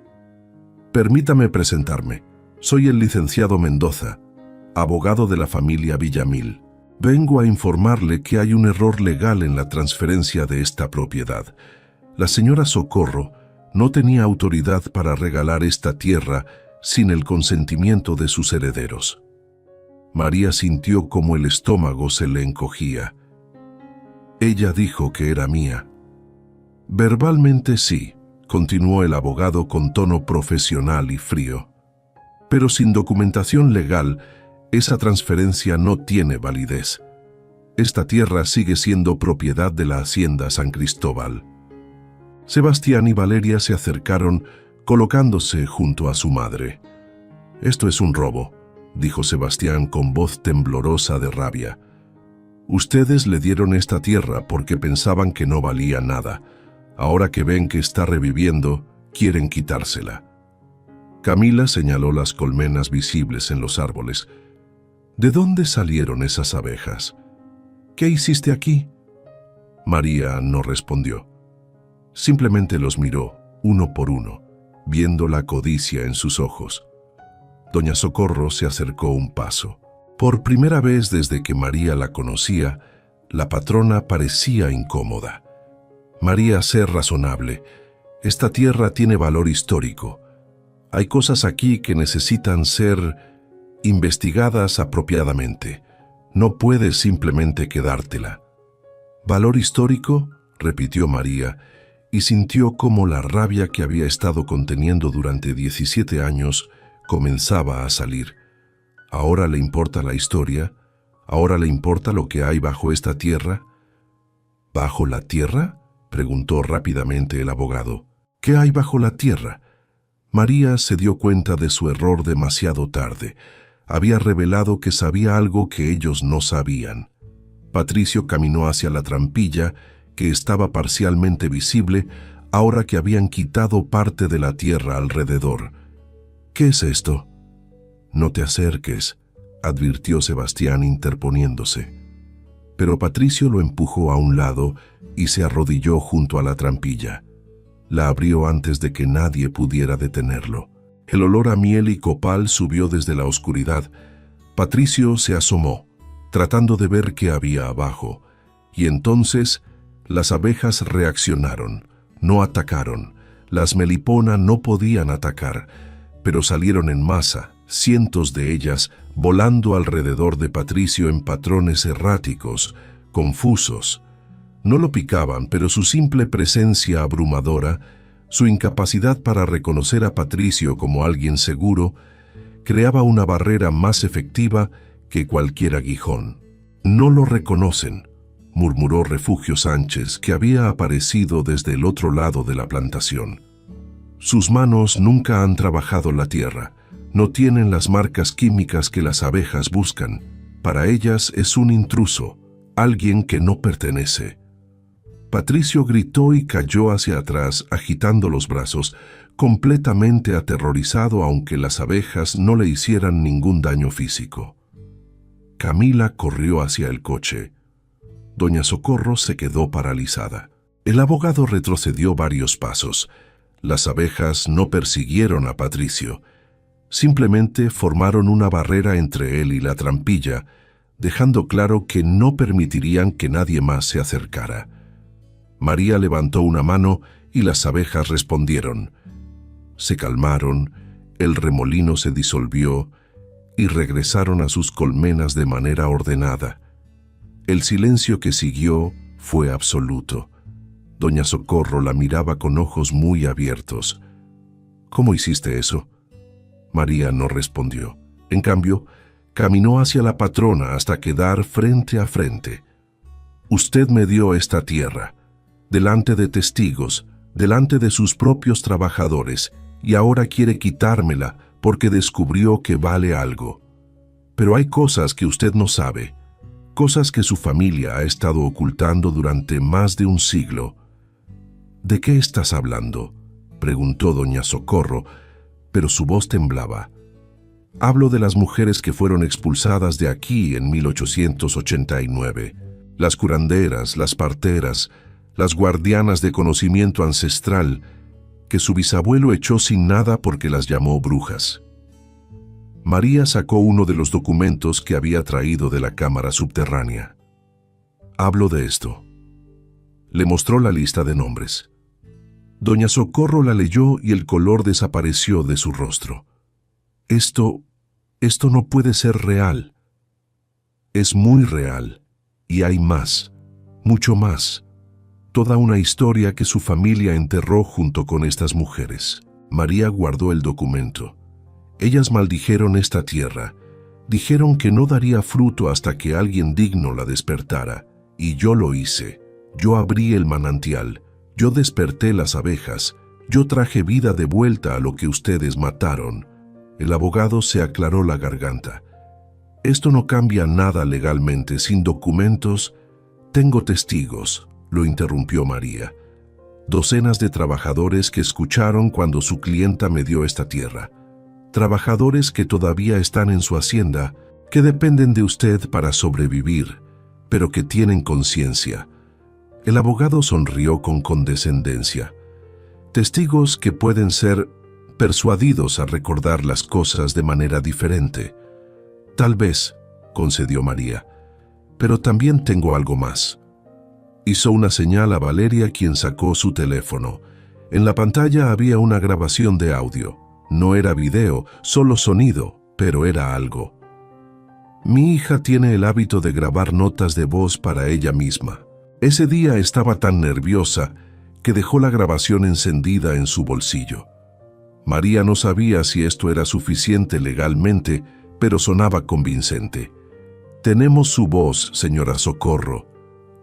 «Permítame presentarme. Soy el licenciado Mendoza, abogado de la familia Villamil. Vengo a informarle que hay un error legal en la transferencia de esta propiedad. La señora Socorro no tenía autoridad para regalar esta tierra sin el consentimiento de sus herederos». María sintió como el estómago se le encogía. «Ella dijo que era mía». «Verbalmente sí», continuó el abogado con tono profesional y frío. «Pero sin documentación legal, esa transferencia no tiene validez. Esta tierra sigue siendo propiedad de la Hacienda San Cristóbal». Sebastián y Valeria se acercaron, colocándose junto a su madre. «Esto es un robo», dijo Sebastián con voz temblorosa de rabia. «Ustedes le dieron esta tierra porque pensaban que no valía nada. Ahora que ven que está reviviendo, quieren quitársela». Camila señaló las colmenas visibles en los árboles. «¿De dónde salieron esas abejas? ¿Qué hiciste aquí?» María no respondió. Simplemente los miró, uno por uno, viendo la codicia en sus ojos. Doña Socorro se acercó un paso. Por primera vez desde que María la conocía, la patrona parecía incómoda. «María, sé razonable. Esta tierra tiene valor histórico. Hay cosas aquí que necesitan ser investigadas apropiadamente. No puedes simplemente quedártela». «¿Valor histórico?», repitió María, y sintió cómo la rabia que había estado conteniendo durante 17 años comenzaba a salir. ¿Ahora le importa la historia? ¿Ahora le importa lo que hay bajo esta tierra? ¿Bajo la tierra?, preguntó rápidamente el abogado. ¿Qué hay bajo la tierra? María se dio cuenta de su error demasiado tarde. Había revelado que sabía algo que ellos no sabían. Patricio caminó hacia la trampilla, que estaba parcialmente visible ahora que habían quitado parte de la tierra alrededor. «¿Qué es esto?» «No te acerques», advirtió Sebastián interponiéndose. Pero Patricio lo empujó a un lado y se arrodilló junto a la trampilla. La abrió antes de que nadie pudiera detenerlo. El olor a miel y copal subió desde la oscuridad. Patricio se asomó, tratando de ver qué había abajo, y entonces las abejas reaccionaron, no atacaron. Las melipona no podían atacar, pero salieron en masa, cientos de ellas volando alrededor de Patricio en patrones erráticos, confusos. No lo picaban, pero su simple presencia abrumadora, su incapacidad para reconocer a Patricio como alguien seguro, creaba una barrera más efectiva que cualquier aguijón. «No lo reconocen», murmuró Refugio Sánchez, que había aparecido desde el otro lado de la plantación. «Sus manos nunca han trabajado la tierra, no tienen las marcas químicas que las abejas buscan. Para ellas es un intruso, alguien que no pertenece». Patricio gritó y cayó hacia atrás, agitando los brazos, completamente aterrorizado aunque las abejas no le hicieran ningún daño físico. Camila corrió hacia el coche. Doña Socorro se quedó paralizada. El abogado retrocedió varios pasos. Las abejas no persiguieron a Patricio. Simplemente formaron una barrera entre él y la trampilla, dejando claro que no permitirían que nadie más se acercara. María levantó una mano y las abejas respondieron. Se calmaron, el remolino se disolvió y regresaron a sus colmenas de manera ordenada. El silencio que siguió fue absoluto. Doña Socorro la miraba con ojos muy abiertos. «¿Cómo hiciste eso?». María no respondió. En cambio, caminó hacia la patrona hasta quedar frente a frente. «Usted me dio esta tierra, delante de testigos, delante de sus propios trabajadores, y ahora quiere quitármela porque descubrió que vale algo. Pero hay cosas que usted no sabe, cosas que su familia ha estado ocultando durante más de un siglo. ¿De qué estás hablando?, preguntó doña Socorro, pero su voz temblaba. Hablo de las mujeres que fueron expulsadas de aquí en 1889, las curanderas, las parteras, las guardianas de conocimiento ancestral, que su bisabuelo echó sin nada porque las llamó brujas. María sacó uno de los documentos que había traído de la cámara subterránea. Hablo de esto. Le mostró la lista de nombres. Doña Socorro la leyó y el color desapareció de su rostro. Esto no puede ser real. Es muy real, y hay más, mucho más. Toda una historia que su familia enterró junto con estas mujeres. María guardó el documento. Ellas maldijeron esta tierra. Dijeron que no daría fruto hasta que alguien digno la despertara. Y yo lo hice. Yo abrí el manantial. Yo desperté las abejas. Yo traje vida de vuelta a lo que ustedes mataron. El abogado se aclaró la garganta. Esto no cambia nada legalmente, sin documentos. Tengo testigos, lo interrumpió María. Docenas de trabajadores que escucharon cuando su clienta me dio esta tierra. Trabajadores que todavía están en su hacienda, que dependen de usted para sobrevivir, pero que tienen conciencia. El abogado sonrió con condescendencia. Testigos que pueden ser persuadidos a recordar las cosas de manera diferente. Tal vez, concedió María, pero también tengo algo más. Hizo una señal a Valeria, quien sacó su teléfono. En la pantalla había una grabación de audio. No era video, solo sonido, pero era algo. Mi hija tiene el hábito de grabar notas de voz para ella misma. Ese día estaba tan nerviosa que dejó la grabación encendida en su bolsillo. María no sabía si esto era suficiente legalmente, pero sonaba convincente. Tenemos su voz, señora Socorro.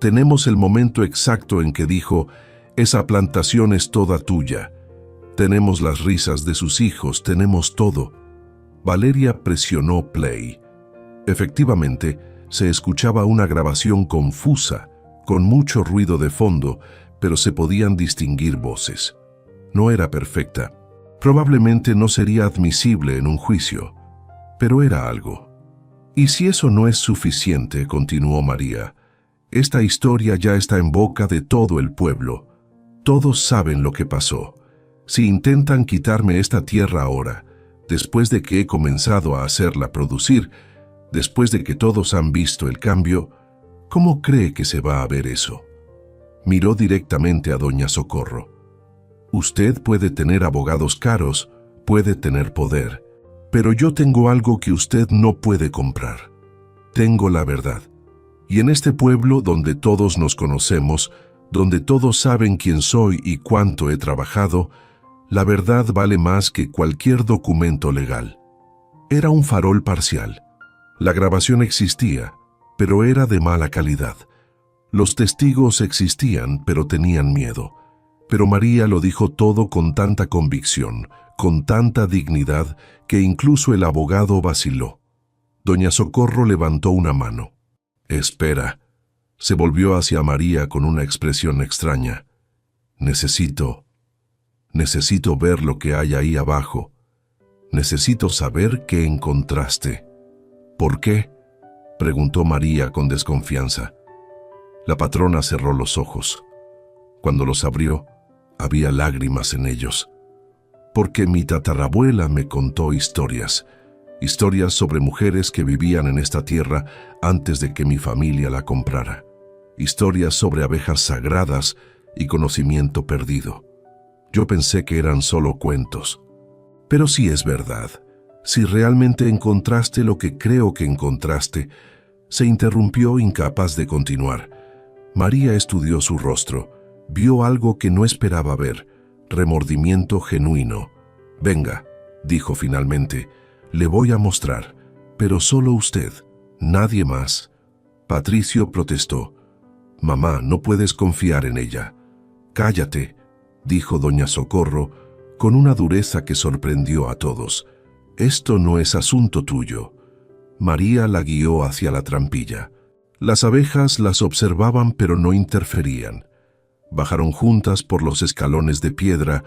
Tenemos el momento exacto en que dijo, esa plantación es toda tuya. Tenemos las risas de sus hijos, tenemos todo. Valeria presionó play. Efectivamente, se escuchaba una grabación confusa, con mucho ruido de fondo, pero se podían distinguir voces. No era perfecta. Probablemente no sería admisible en un juicio, pero era algo. Y si eso no es suficiente, continuó María, esta historia ya está en boca de todo el pueblo. Todos saben lo que pasó. Si intentan quitarme esta tierra ahora, después de que he comenzado a hacerla producir, después de que todos han visto el cambio, ¿cómo cree que se va a ver eso? Miró directamente a doña Socorro. Usted puede tener abogados caros, puede tener poder, pero yo tengo algo que usted no puede comprar. Tengo la verdad. Y en este pueblo donde todos nos conocemos, donde todos saben quién soy y cuánto he trabajado, la verdad vale más que cualquier documento legal. Era un farol parcial. La grabación existía, pero era de mala calidad. Los testigos existían, pero tenían miedo. Pero María lo dijo todo con tanta convicción, con tanta dignidad, que incluso el abogado vaciló. Doña Socorro levantó una mano. Espera. Se volvió hacia María con una expresión extraña. Necesito ver lo que hay ahí abajo. Necesito saber qué encontraste. ¿Por qué?, preguntó María con desconfianza. La patrona cerró los ojos. Cuando los abrió, había lágrimas en ellos. Porque mi tatarabuela me contó historias sobre mujeres que vivían en esta tierra antes de que mi familia la comprara. Historias sobre abejas sagradas y conocimiento perdido. Yo pensé que eran solo cuentos. Pero si es verdad, si realmente encontraste lo que creo que encontraste, se interrumpió, incapaz de continuar. María estudió su rostro. Vio algo que no esperaba ver, remordimiento genuino. Venga, dijo finalmente, le voy a mostrar, pero solo usted, nadie más. Patricio protestó. Mamá, no puedes confiar en ella. Cállate. dijo doña Socorro, con una dureza que sorprendió a todos. «Esto no es asunto tuyo». María la guió hacia la trampilla. Las abejas las observaban pero no interferían. Bajaron juntas por los escalones de piedra,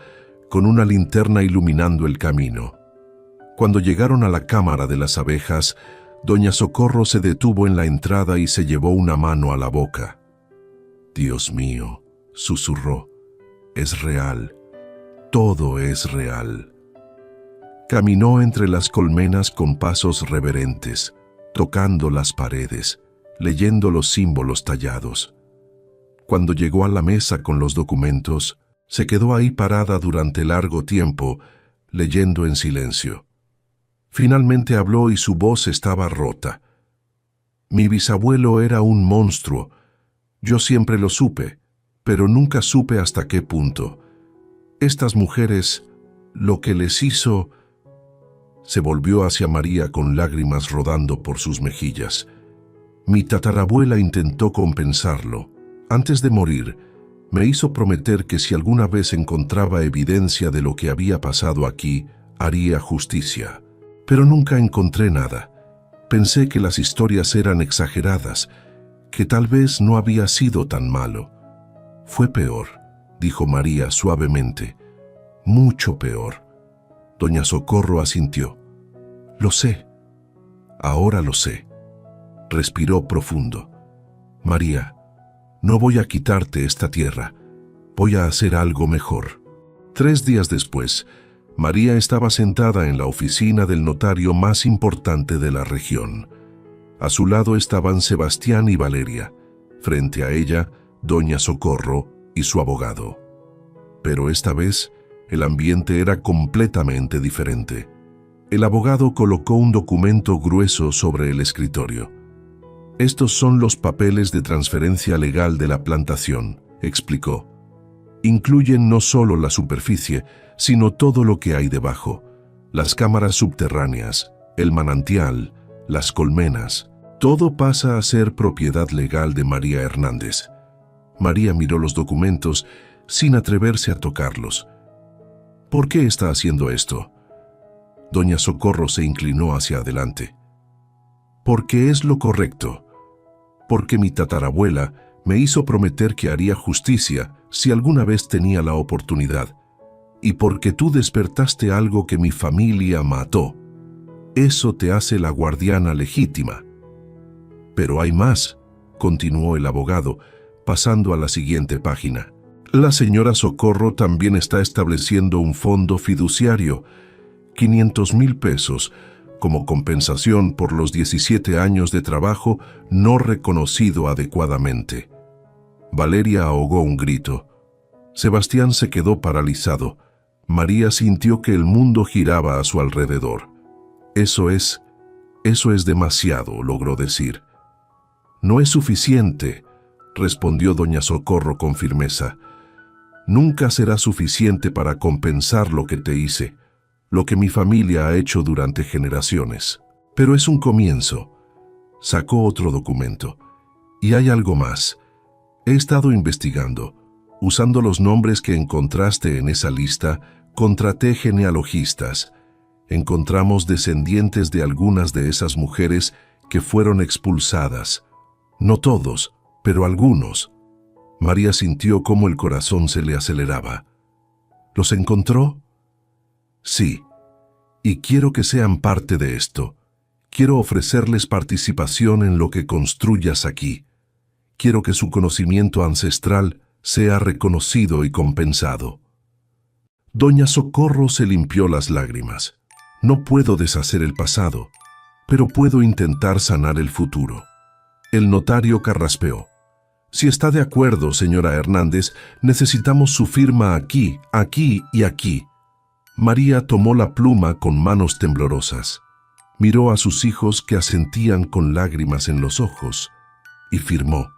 con una linterna iluminando el camino. Cuando llegaron a la cámara de las abejas, doña Socorro se detuvo en la entrada y se llevó una mano a la boca. «Dios mío», susurró, «es real, todo es real». Caminó entre las colmenas con pasos reverentes, tocando las paredes, leyendo los símbolos tallados. Cuando llegó a la mesa con los documentos, se quedó ahí parada durante largo tiempo, leyendo en silencio. Finalmente habló y su voz estaba rota. «Mi bisabuelo era un monstruo. Yo siempre lo supe, pero nunca supe hasta qué punto. Estas mujeres, lo que les hizo...» Se volvió hacia María con lágrimas rodando por sus mejillas. «Mi tatarabuela intentó compensarlo. Antes de morir, me hizo prometer que si alguna vez encontraba evidencia de lo que había pasado aquí, haría justicia. Pero nunca encontré nada. Pensé que las historias eran exageradas, que tal vez no había sido tan malo. Fue peor», dijo María suavemente. «Mucho peor». Doña Socorro asintió. «Lo sé. Ahora lo sé». Respiró profundo. «María, no voy a quitarte esta tierra. Voy a hacer algo mejor». 3 días después, María estaba sentada en la oficina del notario más importante de la región. A su lado estaban Sebastián y Valeria. Frente a ella, doña Socorro y su abogado. Pero esta vez, el ambiente era completamente diferente. El abogado colocó un documento grueso sobre el escritorio. «Estos son los papeles de transferencia legal de la plantación», explicó. «Incluyen no solo la superficie, sino todo lo que hay debajo. Las cámaras subterráneas, el manantial, las colmenas. Todo pasa a ser propiedad legal de María Hernández». María miró los documentos sin atreverse a tocarlos. «¿Por qué está haciendo esto?». Doña Socorro se inclinó hacia adelante. «Porque es lo correcto. Porque mi tatarabuela me hizo prometer que haría justicia si alguna vez tenía la oportunidad. Y porque tú despertaste algo que mi familia mató. Eso te hace la guardiana legítima». «Pero hay más», continuó el abogado, pasando a la siguiente página. «La señora Socorro también está estableciendo un fondo fiduciario, 500,000 pesos, como compensación por los 17 años de trabajo no reconocido adecuadamente». Valeria ahogó un grito. Sebastián se quedó paralizado. María sintió que el mundo giraba a su alrededor. Eso es demasiado», logró decir. «No es suficiente», respondió doña Socorro con firmeza. «Nunca será suficiente para compensar lo que te hice, lo que mi familia ha hecho durante generaciones. Pero es un comienzo». Sacó otro documento. «Y hay algo más. He estado investigando. Usando los nombres que encontraste en esa lista, contraté genealogistas. Encontramos descendientes de algunas de esas mujeres que fueron expulsadas. No todos, pero algunos». María sintió cómo el corazón se le aceleraba. «¿Los encontró?». «Sí, y quiero que sean parte de esto. Quiero ofrecerles participación en lo que construyas aquí. Quiero que su conocimiento ancestral sea reconocido y compensado». Doña Socorro se limpió las lágrimas. «No puedo deshacer el pasado, pero puedo intentar sanar el futuro». El notario carraspeó. «Si está de acuerdo, señora Hernández, necesitamos su firma aquí, aquí y aquí». María tomó la pluma con manos temblorosas. Miró a sus hijos que asentían con lágrimas en los ojos y firmó.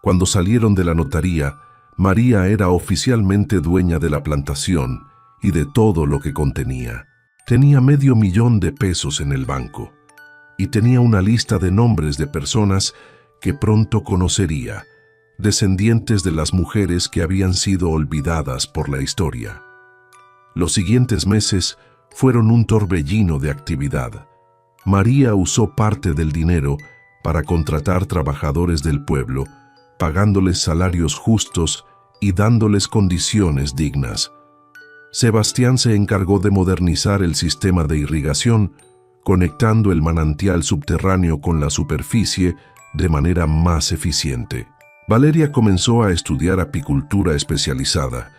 Cuando salieron de la notaría, María era oficialmente dueña de la plantación y de todo lo que contenía. Tenía $500,000 de pesos en el banco y tenía una lista de nombres de personas que pronto conocería, descendientes de las mujeres que habían sido olvidadas por la historia. Los siguientes meses fueron un torbellino de actividad. María usó parte del dinero para contratar trabajadores del pueblo, pagándoles salarios justos y dándoles condiciones dignas. Sebastián se encargó de modernizar el sistema de irrigación, conectando el manantial subterráneo con la superficie de manera más eficiente. Valeria comenzó a estudiar apicultura especializada,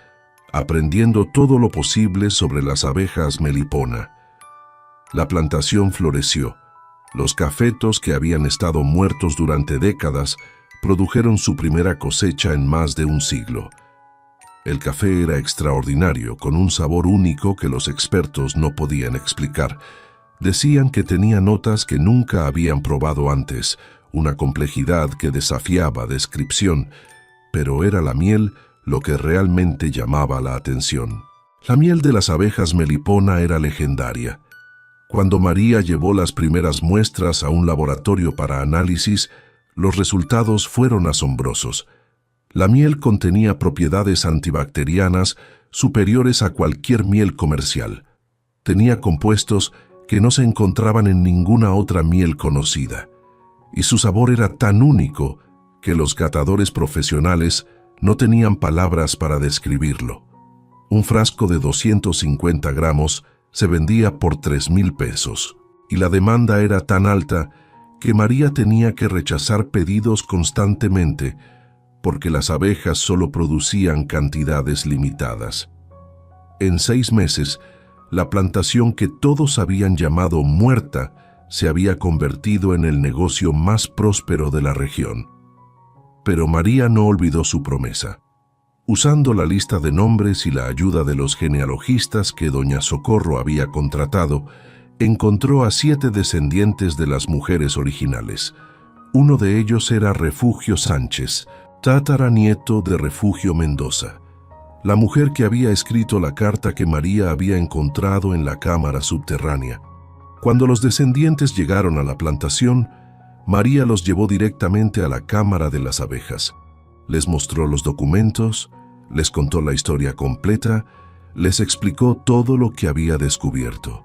aprendiendo todo lo posible sobre las abejas melipona. La plantación floreció. Los cafetos, que habían estado muertos durante décadas, produjeron su primera cosecha en más de un siglo. El café era extraordinario, con un sabor único que los expertos no podían explicar. Decían que tenía notas que nunca habían probado antes, una complejidad que desafiaba descripción, pero era la miel lo que realmente llamaba la atención. La miel de las abejas melipona era legendaria. Cuando María llevó las primeras muestras a un laboratorio para análisis, los resultados fueron asombrosos. La miel contenía propiedades antibacterianas superiores a cualquier miel comercial. Tenía compuestos que no se encontraban en ninguna otra miel conocida, y su sabor era tan único que los catadores profesionales no tenían palabras para describirlo. Un frasco de 250 gramos se vendía por 3,000 pesos, y la demanda era tan alta que María tenía que rechazar pedidos constantemente porque las abejas solo producían cantidades limitadas. En 6 meses, la plantación que todos habían llamado muerta se había convertido en el negocio más próspero de la región. Pero María no olvidó su promesa. Usando la lista de nombres y la ayuda de los genealogistas que doña Socorro había contratado, encontró a 7 descendientes de las mujeres originales. Uno de ellos era Refugio Sánchez, tataranieto de Refugio Mendoza, la mujer que había escrito la carta que María había encontrado en la cámara subterránea. Cuando los descendientes llegaron a la plantación, María los llevó directamente a la cámara de las abejas. Les mostró los documentos, les contó la historia completa, les explicó todo lo que había descubierto.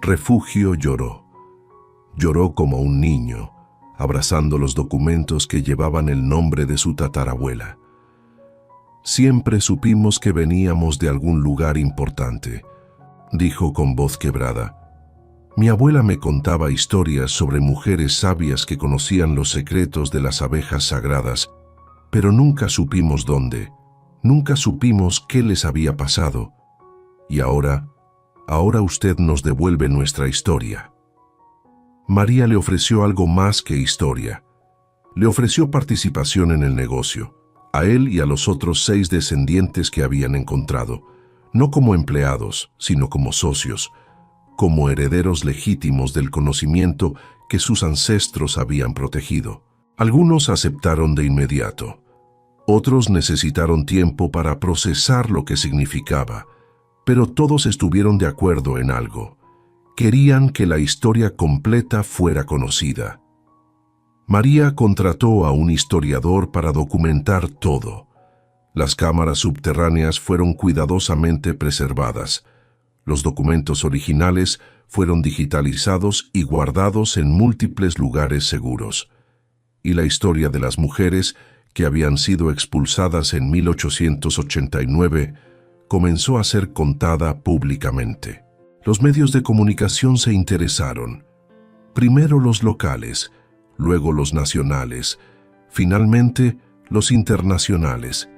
Refugio lloró. Lloró como un niño, abrazando los documentos que llevaban el nombre de su tatarabuela. Siempre supimos que veníamos de algún lugar importante, dijo con voz quebrada. Mi abuela me contaba historias sobre mujeres sabias que conocían los secretos de las abejas sagradas, pero nunca supimos dónde, nunca supimos qué les había pasado. Y ahora usted nos devuelve nuestra historia. María le ofreció algo más que historia. Le ofreció participación en el negocio, a él y a los otros 6 descendientes que habían encontrado, no como empleados, sino como socios, como herederos legítimos del conocimiento que sus ancestros habían protegido. Algunos aceptaron de inmediato. Otros necesitaron tiempo para procesar lo que significaba, pero todos estuvieron de acuerdo en algo. Querían que la historia completa fuera conocida. María contrató a un historiador para documentar todo. Las cámaras subterráneas fueron cuidadosamente preservadas. Los documentos originales fueron digitalizados y guardados en múltiples lugares seguros. Y la historia de las mujeres que habían sido expulsadas en 1889 comenzó a ser contada públicamente. Los medios de comunicación se interesaron. Primero los locales, luego los nacionales, finalmente los internacionales.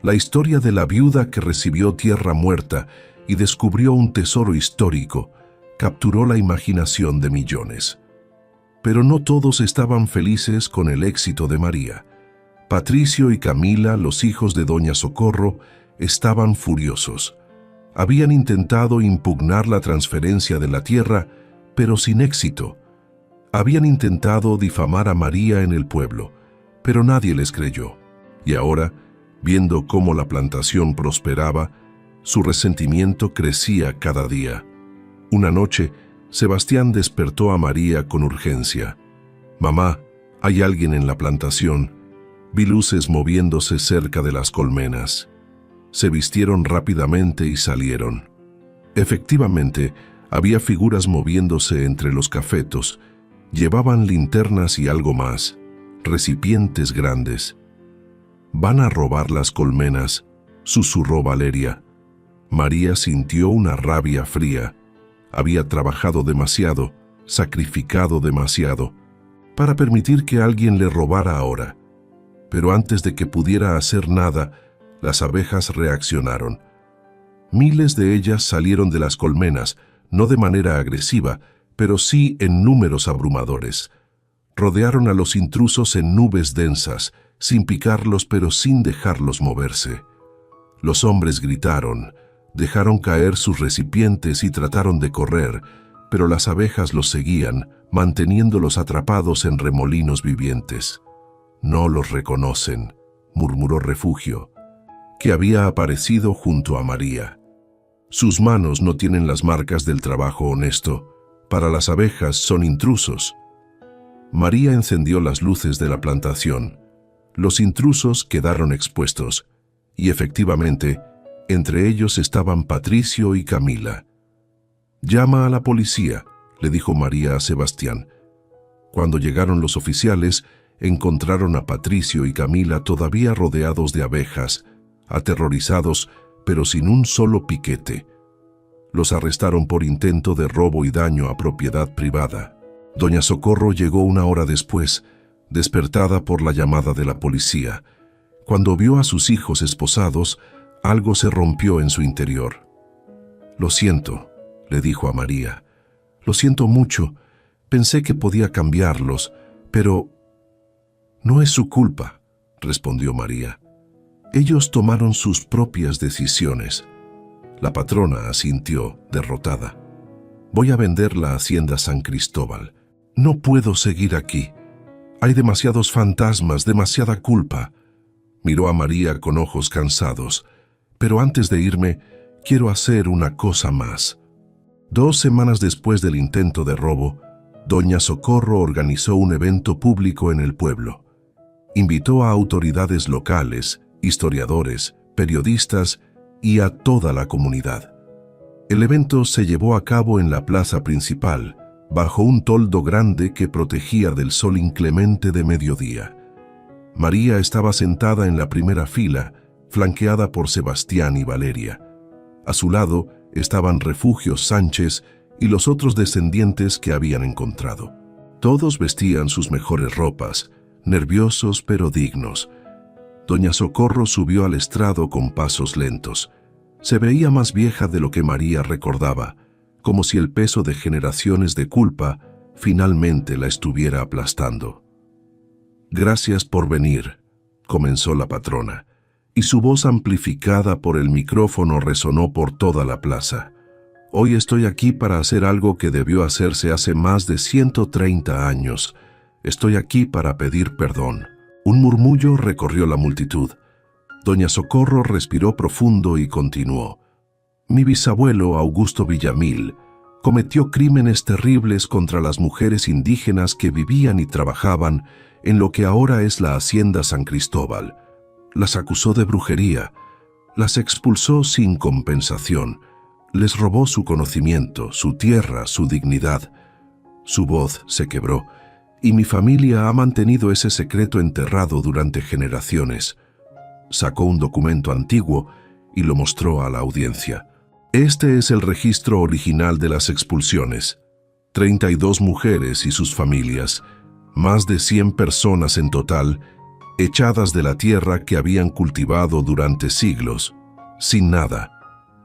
La historia de la viuda que recibió tierra muerta y descubrió un tesoro histórico capturó la imaginación de millones. Pero no todos estaban felices con el éxito de María. Patricio y Camila, los hijos de doña Socorro, estaban furiosos. Habían intentado impugnar la transferencia de la tierra, pero sin éxito. Habían intentado difamar a María en el pueblo, pero nadie les creyó. Y ahora, viendo cómo la plantación prosperaba, su resentimiento crecía cada día. Una noche, Sebastián despertó a María con urgencia. «Mamá, hay alguien en la plantación. Vi luces moviéndose cerca de las colmenas. Se vistieron rápidamente y salieron. Efectivamente, había figuras moviéndose entre los cafetos. Llevaban linternas y algo más, recipientes grandes. «Van a robar las colmenas», susurró Valeria. María sintió una rabia fría. Había trabajado demasiado, sacrificado demasiado, para permitir que alguien le robara ahora. Pero antes de que pudiera hacer nada, las abejas reaccionaron. Miles de ellas salieron de las colmenas, no de manera agresiva, pero sí en números abrumadores. Rodearon a los intrusos en nubes densas, sin picarlos pero sin dejarlos moverse. Los hombres gritaron, dejaron caer sus recipientes y trataron de correr, pero las abejas los seguían, manteniéndolos atrapados en remolinos vivientes. «No los reconocen», murmuró Refugio, que había aparecido junto a María. «Sus manos no tienen las marcas del trabajo honesto. Para las abejas son intrusos». María encendió las luces de la plantación. Los intrusos quedaron expuestos, y efectivamente, entre ellos estaban Patricio y Camila. «Llama a la policía», le dijo María a Sebastián. Cuando llegaron los oficiales, encontraron a Patricio y Camila todavía rodeados de abejas, aterrorizados, pero sin un solo piquete. Los arrestaron por intento de robo y daño a propiedad privada. Doña Socorro llegó una hora después, despertada por la llamada de la policía. Cuando vio a sus hijos esposados, algo se rompió en su interior. «Lo siento», le dijo a María. «Lo siento mucho. Pensé que podía cambiarlos, pero...» «No es su culpa», respondió María. «Ellos tomaron sus propias decisiones». La patrona asintió, derrotada. «Voy a vender la hacienda San Cristóbal. No puedo seguir aquí. Hay demasiados fantasmas, demasiada culpa». Miró a María con ojos cansados. «Pero antes de irme, quiero hacer una cosa más». 2 semanas después del intento de robo, Doña Socorro organizó un evento público en el pueblo. Invitó a autoridades locales, historiadores, periodistas y a toda la comunidad. El evento se llevó a cabo en la plaza principal, bajo un toldo grande que protegía del sol inclemente de mediodía. María estaba sentada en la primera fila, flanqueada por Sebastián y Valeria. A su lado estaban Refugio Sánchez y los otros descendientes que habían encontrado. Todos vestían sus mejores ropas, nerviosos pero dignos. Doña Socorro subió al estrado con pasos lentos. Se veía más vieja de lo que María recordaba, como si el peso de generaciones de culpa finalmente la estuviera aplastando. «Gracias por venir», comenzó la patrona, y su voz amplificada por el micrófono resonó por toda la plaza. «Hoy estoy aquí para hacer algo que debió hacerse hace más de 130 años. Estoy aquí para pedir perdón». Un murmullo recorrió la multitud. Doña Socorro respiró profundo y continuó. «Mi bisabuelo, Augusto Villamil, cometió crímenes terribles contra las mujeres indígenas que vivían y trabajaban en lo que ahora es la Hacienda San Cristóbal. Las acusó de brujería, las expulsó sin compensación, les robó su conocimiento, su tierra, su dignidad». Su voz se quebró, y mi familia ha mantenido ese secreto enterrado durante generaciones. Sacó un documento antiguo y lo mostró a la audiencia. Este es el registro original de las expulsiones. 32 mujeres y sus familias, más de 100 personas en total, echadas de la tierra que habían cultivado durante siglos, sin nada.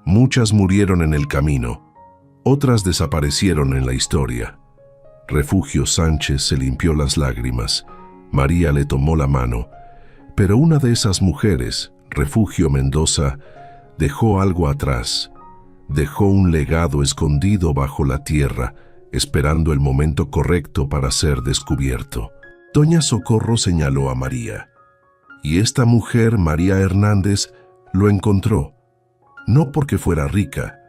Muchas murieron en el camino, otras desaparecieron en la historia. Refugio Sánchez se limpió las lágrimas. María le tomó la mano. Pero una de esas mujeres, Refugio Mendoza, dejó algo atrás. Dejó un legado escondido bajo la tierra, esperando el momento correcto para ser descubierto. Doña Socorro señaló a María. Y esta mujer, María Hernández, lo encontró. No porque fuera rica,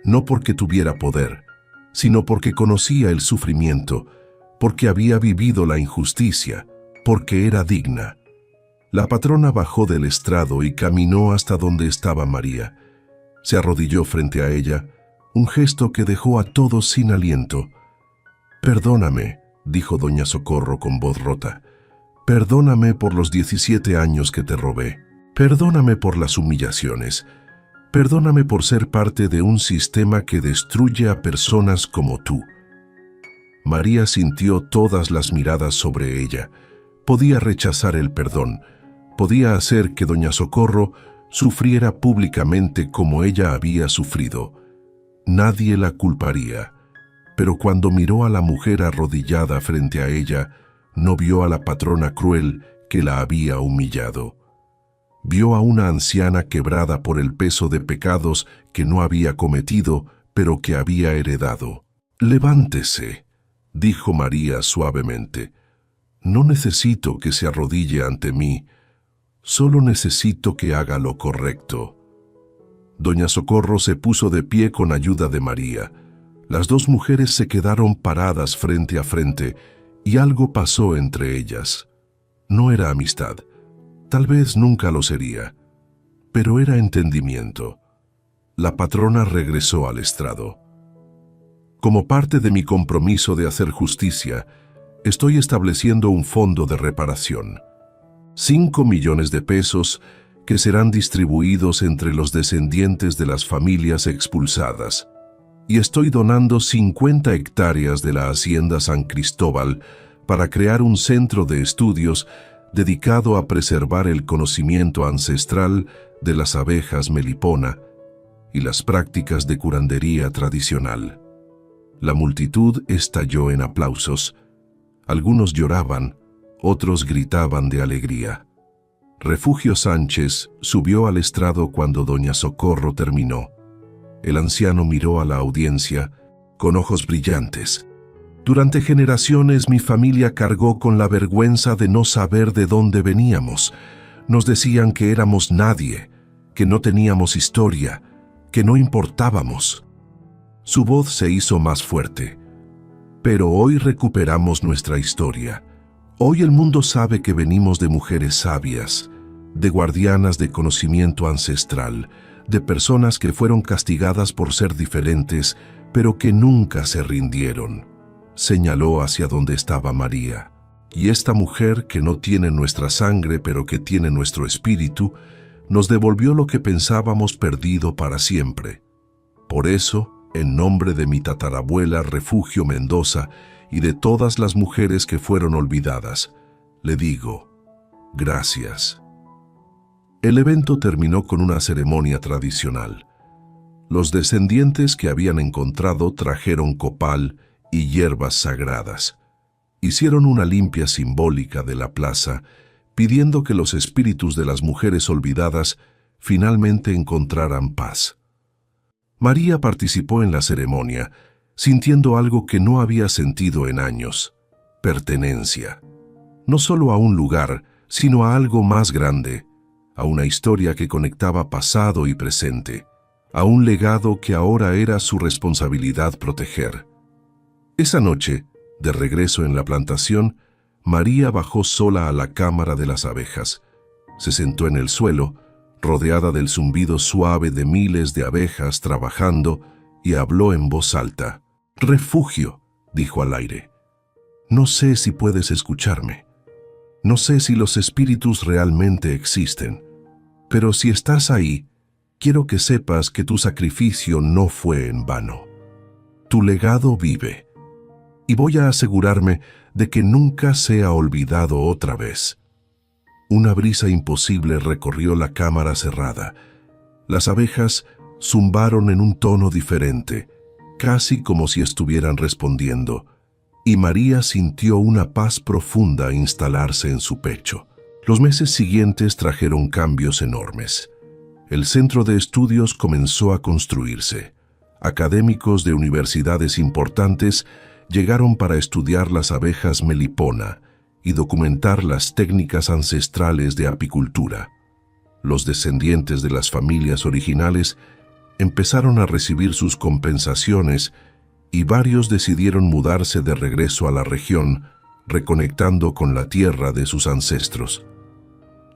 no porque tuviera poder, sino porque conocía el sufrimiento, porque había vivido la injusticia, porque era digna. La patrona bajó del estrado y caminó hasta donde estaba María. Se arrodilló frente a ella, un gesto que dejó a todos sin aliento. «Perdóname», dijo doña Socorro con voz rota. «Perdóname por los 17 años que te robé. Perdóname por las humillaciones. Perdóname por ser parte de un sistema que destruye a personas como tú». María sintió todas las miradas sobre ella. Podía rechazar el perdón. Podía hacer que doña Socorro sufriera públicamente como ella había sufrido. Nadie la culparía. Pero cuando miró a la mujer arrodillada frente a ella, no vio a la patrona cruel que la había humillado. Vio a una anciana quebrada por el peso de pecados que no había cometido, pero que había heredado. «Levántese», dijo María suavemente. «No necesito que se arrodille ante mí, solo necesito que haga lo correcto». Doña Socorro se puso de pie con ayuda de María. Las dos mujeres se quedaron paradas frente a frente y algo pasó entre ellas. No era amistad, tal vez nunca lo sería, pero era entendimiento. La patrona regresó al estrado. «Como parte de mi compromiso de hacer justicia, estoy estableciendo un fondo de reparación. 5 millones de pesos que serán distribuidos entre los descendientes de las familias expulsadas. Y estoy donando 50 hectáreas de la Hacienda San Cristóbal para crear un centro de estudios dedicado a preservar el conocimiento ancestral de las abejas melipona y las prácticas de curandería tradicional». La multitud estalló en aplausos. Algunos lloraban, otros gritaban de alegría. Refugio Sánchez subió al estrado cuando doña Socorro terminó. El anciano miró a la audiencia con ojos brillantes. «Durante generaciones mi familia cargó con la vergüenza de no saber de dónde veníamos. Nos decían que éramos nadie, que no teníamos historia, que no importábamos». Su voz se hizo más fuerte. «Pero hoy recuperamos nuestra historia. Hoy el mundo sabe que venimos de mujeres sabias, de guardianas de conocimiento ancestral, de personas que fueron castigadas por ser diferentes, pero que nunca se rindieron». Señaló hacia donde estaba María. «Y esta mujer que no tiene nuestra sangre, pero que tiene nuestro espíritu, nos devolvió lo que pensábamos perdido para siempre. Por eso, en nombre de mi tatarabuela Refugio Mendoza y de todas las mujeres que fueron olvidadas, le digo, gracias». El evento terminó con una ceremonia tradicional. Los descendientes que habían encontrado trajeron copal y hierbas sagradas. Hicieron una limpia simbólica de la plaza, pidiendo que los espíritus de las mujeres olvidadas finalmente encontraran paz. María participó en la ceremonia, sintiendo algo que no había sentido en años: pertenencia. No solo a un lugar, sino a algo más grande, a una historia que conectaba pasado y presente, a un legado que ahora era su responsabilidad proteger. Esa noche, de regreso en la plantación, María bajó sola a la cámara de las abejas. Se sentó en el suelo, rodeada del zumbido suave de miles de abejas trabajando, y habló en voz alta. «Refugio», dijo al aire. «No sé si puedes escucharme. No sé si los espíritus realmente existen. Pero si estás ahí, quiero que sepas que tu sacrificio no fue en vano. Tu legado vive. Y voy a asegurarme de que nunca sea olvidado otra vez». Una brisa imposible recorrió la cámara cerrada. Las abejas zumbaron en un tono diferente, casi como si estuvieran respondiendo, y María sintió una paz profunda instalarse en su pecho. Los meses siguientes trajeron cambios enormes. El centro de estudios comenzó a construirse. Académicos de universidades importantes llegaron para estudiar las abejas melipona y documentar las técnicas ancestrales de apicultura. Los descendientes de las familias originales empezaron a recibir sus compensaciones y varios decidieron mudarse de regreso a la región, reconectando con la tierra de sus ancestros.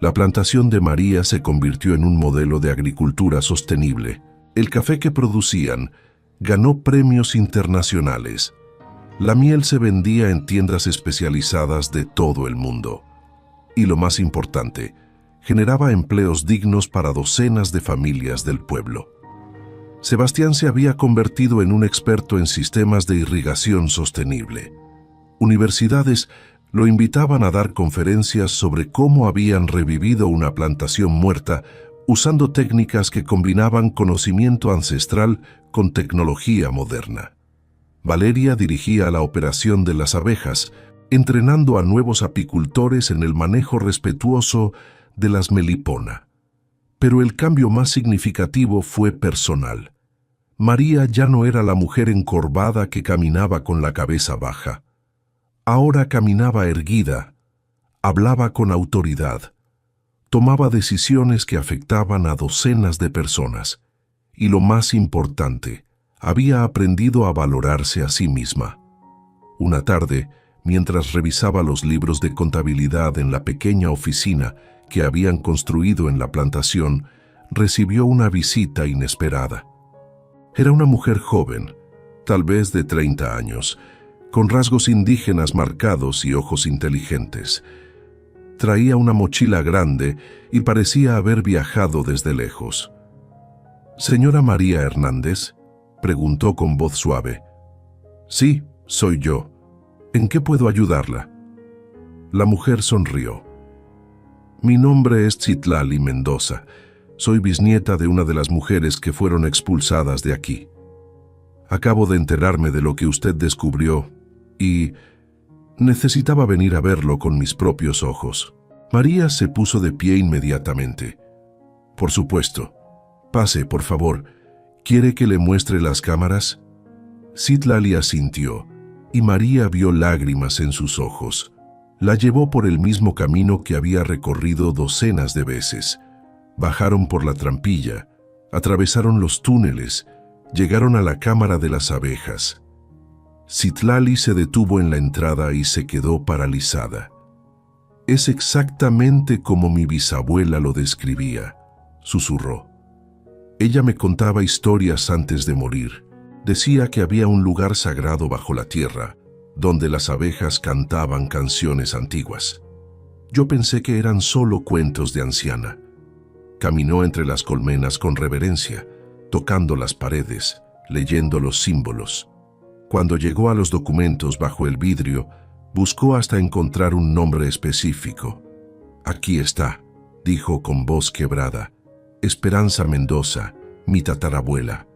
La plantación de María se convirtió en un modelo de agricultura sostenible. El café que producían ganó premios internacionales. La miel se vendía en tiendas especializadas de todo el mundo. Y lo más importante, generaba empleos dignos para docenas de familias del pueblo. Sebastián se había convertido en un experto en sistemas de irrigación sostenible. Universidades lo invitaban a dar conferencias sobre cómo habían revivido una plantación muerta usando técnicas que combinaban conocimiento ancestral con tecnología moderna. Valeria dirigía la operación de las abejas, entrenando a nuevos apicultores en el manejo respetuoso de las melipona. Pero el cambio más significativo fue personal. María ya no era la mujer encorvada que caminaba con la cabeza baja. Ahora caminaba erguida, hablaba con autoridad, tomaba decisiones que afectaban a docenas de personas y, lo más importante, había aprendido a valorarse a sí misma. Una tarde, mientras revisaba los libros de contabilidad en la pequeña oficina que habían construido en la plantación, recibió una visita inesperada. Era una mujer joven, tal vez de 30 años, con rasgos indígenas marcados y ojos inteligentes. Traía una mochila grande y parecía haber viajado desde lejos. «¿Señora María Hernández?», preguntó con voz suave. «Sí, soy yo. ¿En qué puedo ayudarla?». La mujer sonrió. «Mi nombre es Citlali Mendoza. Soy bisnieta de una de las mujeres que fueron expulsadas de aquí. Acabo de enterarme de lo que usted descubrió y necesitaba venir a verlo con mis propios ojos». María se puso de pie inmediatamente. «Por supuesto. Pase, por favor. ¿Quiere que le muestre las cámaras?». Citlali asintió, y María vio lágrimas en sus ojos. La llevó por el mismo camino que había recorrido docenas de veces. Bajaron por la trampilla, atravesaron los túneles, llegaron a la cámara de las abejas. Citlali se detuvo en la entrada y se quedó paralizada. «Es exactamente como mi bisabuela lo describía», susurró. «Ella me contaba historias antes de morir. Decía que había un lugar sagrado bajo la tierra, donde las abejas cantaban canciones antiguas. Yo pensé que eran solo cuentos de anciana». Caminó entre las colmenas con reverencia, tocando las paredes, leyendo los símbolos. Cuando llegó a los documentos bajo el vidrio, buscó hasta encontrar un nombre específico. «Aquí está», dijo con voz quebrada. «Esperanza Mendoza, mi tatarabuela».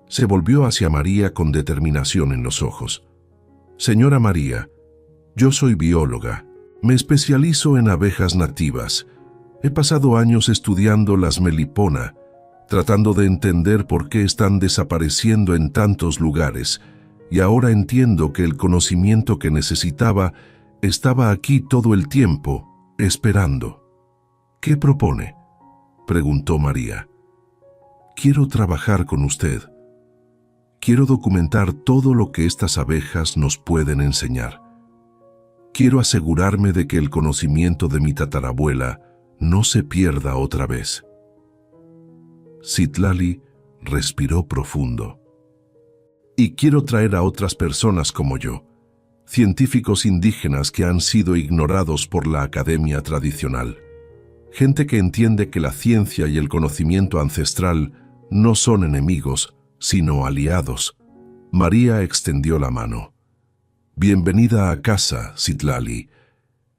Se volvió hacia María con determinación en los ojos. «Señora María, yo soy bióloga. Me especializo en abejas nativas. He pasado años estudiando las melipona, tratando de entender por qué están desapareciendo en tantos lugares, y ahora entiendo que el conocimiento que necesitaba estaba aquí todo el tiempo, esperando». «¿Qué propone?», preguntó María. «Quiero trabajar con usted. Quiero documentar todo lo que estas abejas nos pueden enseñar. Quiero asegurarme de que el conocimiento de mi tatarabuela no se pierda otra vez». Citlali respiró profundo. «Y quiero traer a otras personas como yo, científicos indígenas que han sido ignorados por la academia tradicional. Gente que entiende que la ciencia y el conocimiento ancestral no son enemigos, sino aliados». María extendió la mano. «Bienvenida a casa, Citlali».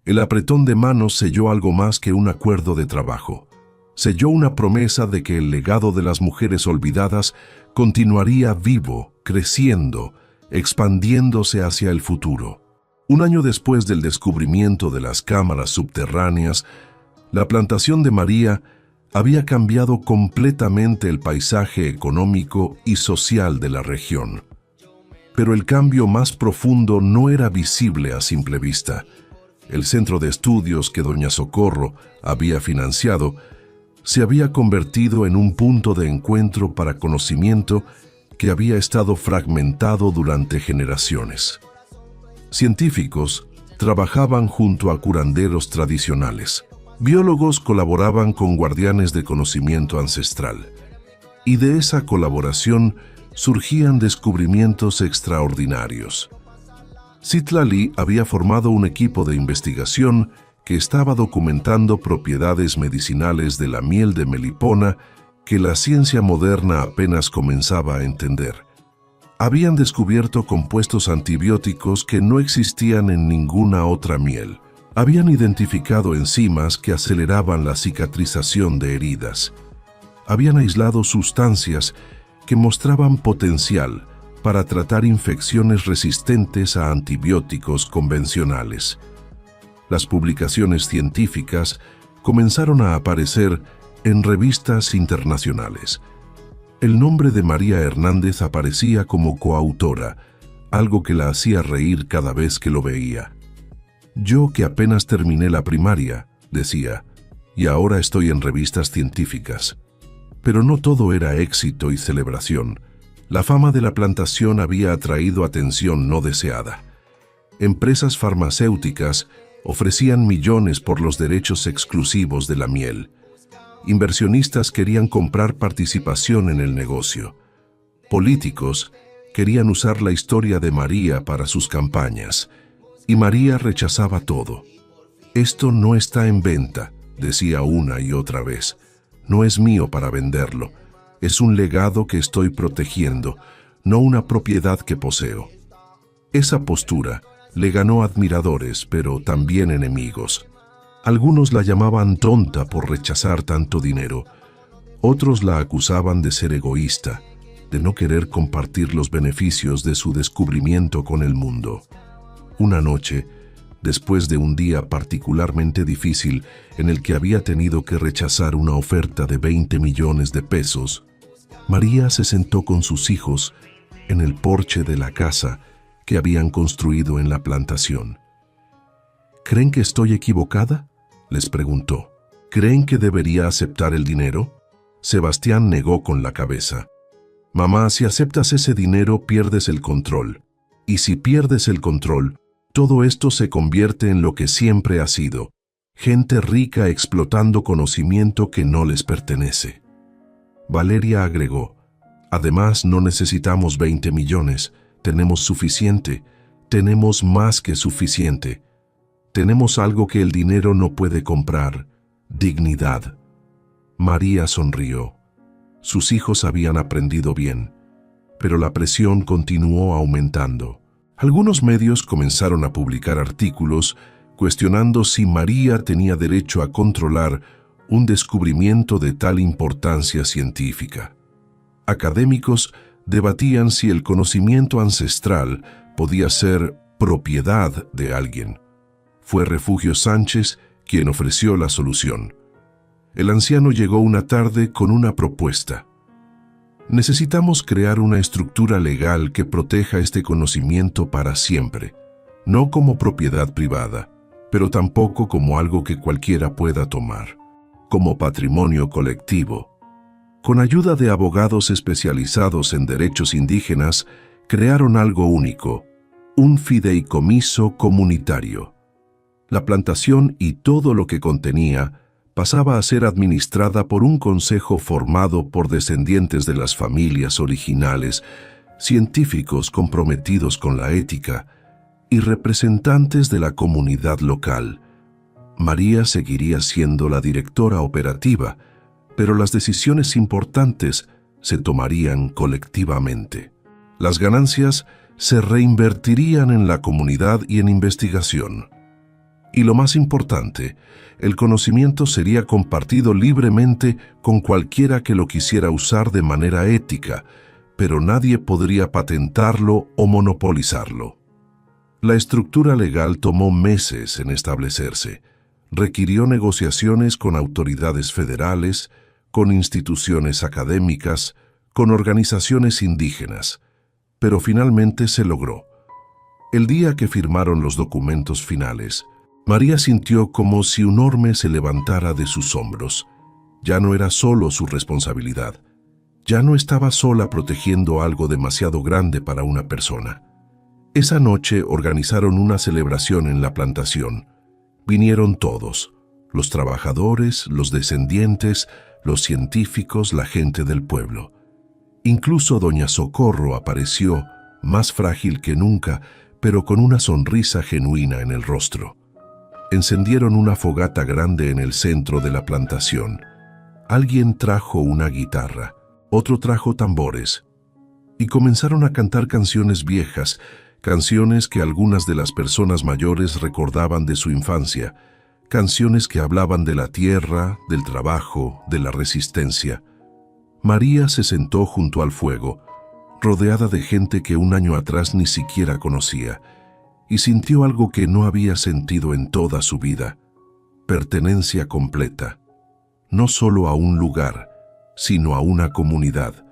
El apretón de manos selló algo más que un acuerdo de trabajo. Selló una promesa de que el legado de las mujeres olvidadas continuaría vivo, creciendo, expandiéndose hacia el futuro. Un año después del descubrimiento de las cámaras subterráneas, la plantación de María había cambiado completamente el paisaje económico y social de la región. Pero el cambio más profundo no era visible a simple vista. El centro de estudios que doña Socorro había financiado se había convertido en un punto de encuentro para conocimiento que había estado fragmentado durante generaciones. Científicos trabajaban junto a curanderos tradicionales. Biólogos colaboraban con guardianes de conocimiento ancestral, y de esa colaboración surgían descubrimientos extraordinarios. Citlali había formado un equipo de investigación que estaba documentando propiedades medicinales de la miel de Melipona que la ciencia moderna apenas comenzaba a entender. Habían descubierto compuestos antibióticos que no existían en ninguna otra miel. Habían identificado enzimas que aceleraban la cicatrización de heridas. Habían aislado sustancias que mostraban potencial para tratar infecciones resistentes a antibióticos convencionales. Las publicaciones científicas comenzaron a aparecer en revistas internacionales. El nombre de María Hernández aparecía como coautora, algo que la hacía reír cada vez que lo veía. Yo que apenas terminé la primaria, decía, y ahora estoy en revistas científicas. Pero no todo era éxito y celebración. La fama de la plantación había atraído atención no deseada. Empresas farmacéuticas ofrecían millones por los derechos exclusivos de la miel. Inversionistas querían comprar participación en el negocio. Políticos querían usar la historia de María para sus campañas. Y María rechazaba todo. Esto no está en venta, decía una y otra vez. No es mío para venderlo. Es un legado que estoy protegiendo, no una propiedad que poseo. Esa postura le ganó admiradores, pero también enemigos. Algunos la llamaban tonta por rechazar tanto dinero. Otros la acusaban de ser egoísta, de no querer compartir los beneficios de su descubrimiento con el mundo. Una noche, después de un día particularmente difícil en el que había tenido que rechazar una oferta de 20 millones de pesos, María se sentó con sus hijos en el porche de la casa que habían construido en la plantación. ¿Creen que estoy equivocada?, les preguntó. ¿Creen que debería aceptar el dinero? Sebastián negó con la cabeza. Mamá, si aceptas ese dinero pierdes el control. Y si pierdes el control, todo esto se convierte en lo que siempre ha sido, gente rica explotando conocimiento que no les pertenece. Valeria agregó, además no necesitamos 20 millones, tenemos suficiente, tenemos más que suficiente. Tenemos algo que el dinero no puede comprar, dignidad. María sonrió. Sus hijos habían aprendido bien, pero la presión continuó aumentando. Algunos medios comenzaron a publicar artículos cuestionando si María tenía derecho a controlar un descubrimiento de tal importancia científica. Académicos debatían si el conocimiento ancestral podía ser propiedad de alguien. Fue Refugio Sánchez quien ofreció la solución. El anciano llegó una tarde con una propuesta. Necesitamos crear una estructura legal que proteja este conocimiento para siempre, no como propiedad privada, pero tampoco como algo que cualquiera pueda tomar, como patrimonio colectivo. Con ayuda de abogados especializados en derechos indígenas, crearon algo único, un fideicomiso comunitario. La plantación y todo lo que contenía pasaba a ser administrada por un consejo formado por descendientes de las familias originales, científicos comprometidos con la ética y representantes de la comunidad local. María seguiría siendo la directora operativa, pero las decisiones importantes se tomarían colectivamente. Las ganancias se reinvertirían en la comunidad y en investigación. Y lo más importante, el conocimiento sería compartido libremente con cualquiera que lo quisiera usar de manera ética, pero nadie podría patentarlo o monopolizarlo. La estructura legal tomó meses en establecerse. Requirió negociaciones con autoridades federales, con instituciones académicas, con organizaciones indígenas, pero finalmente se logró. El día que firmaron los documentos finales, María sintió como si un orbe se levantara de sus hombros. Ya no era solo su responsabilidad. Ya no estaba sola protegiendo algo demasiado grande para una persona. Esa noche organizaron una celebración en la plantación. Vinieron todos, los trabajadores, los descendientes, los científicos, la gente del pueblo. Incluso doña Socorro apareció, más frágil que nunca, pero con una sonrisa genuina en el rostro. Encendieron una fogata grande en el centro de la plantación. Alguien trajo una guitarra, otro trajo tambores, y comenzaron a cantar canciones viejas, canciones que algunas de las personas mayores recordaban de su infancia, canciones que hablaban de la tierra, del trabajo, de la resistencia. María se sentó junto al fuego, rodeada de gente que un año atrás ni siquiera conocía, y sintió algo que no había sentido en toda su vida: pertenencia completa, no solo a un lugar, sino a una comunidad,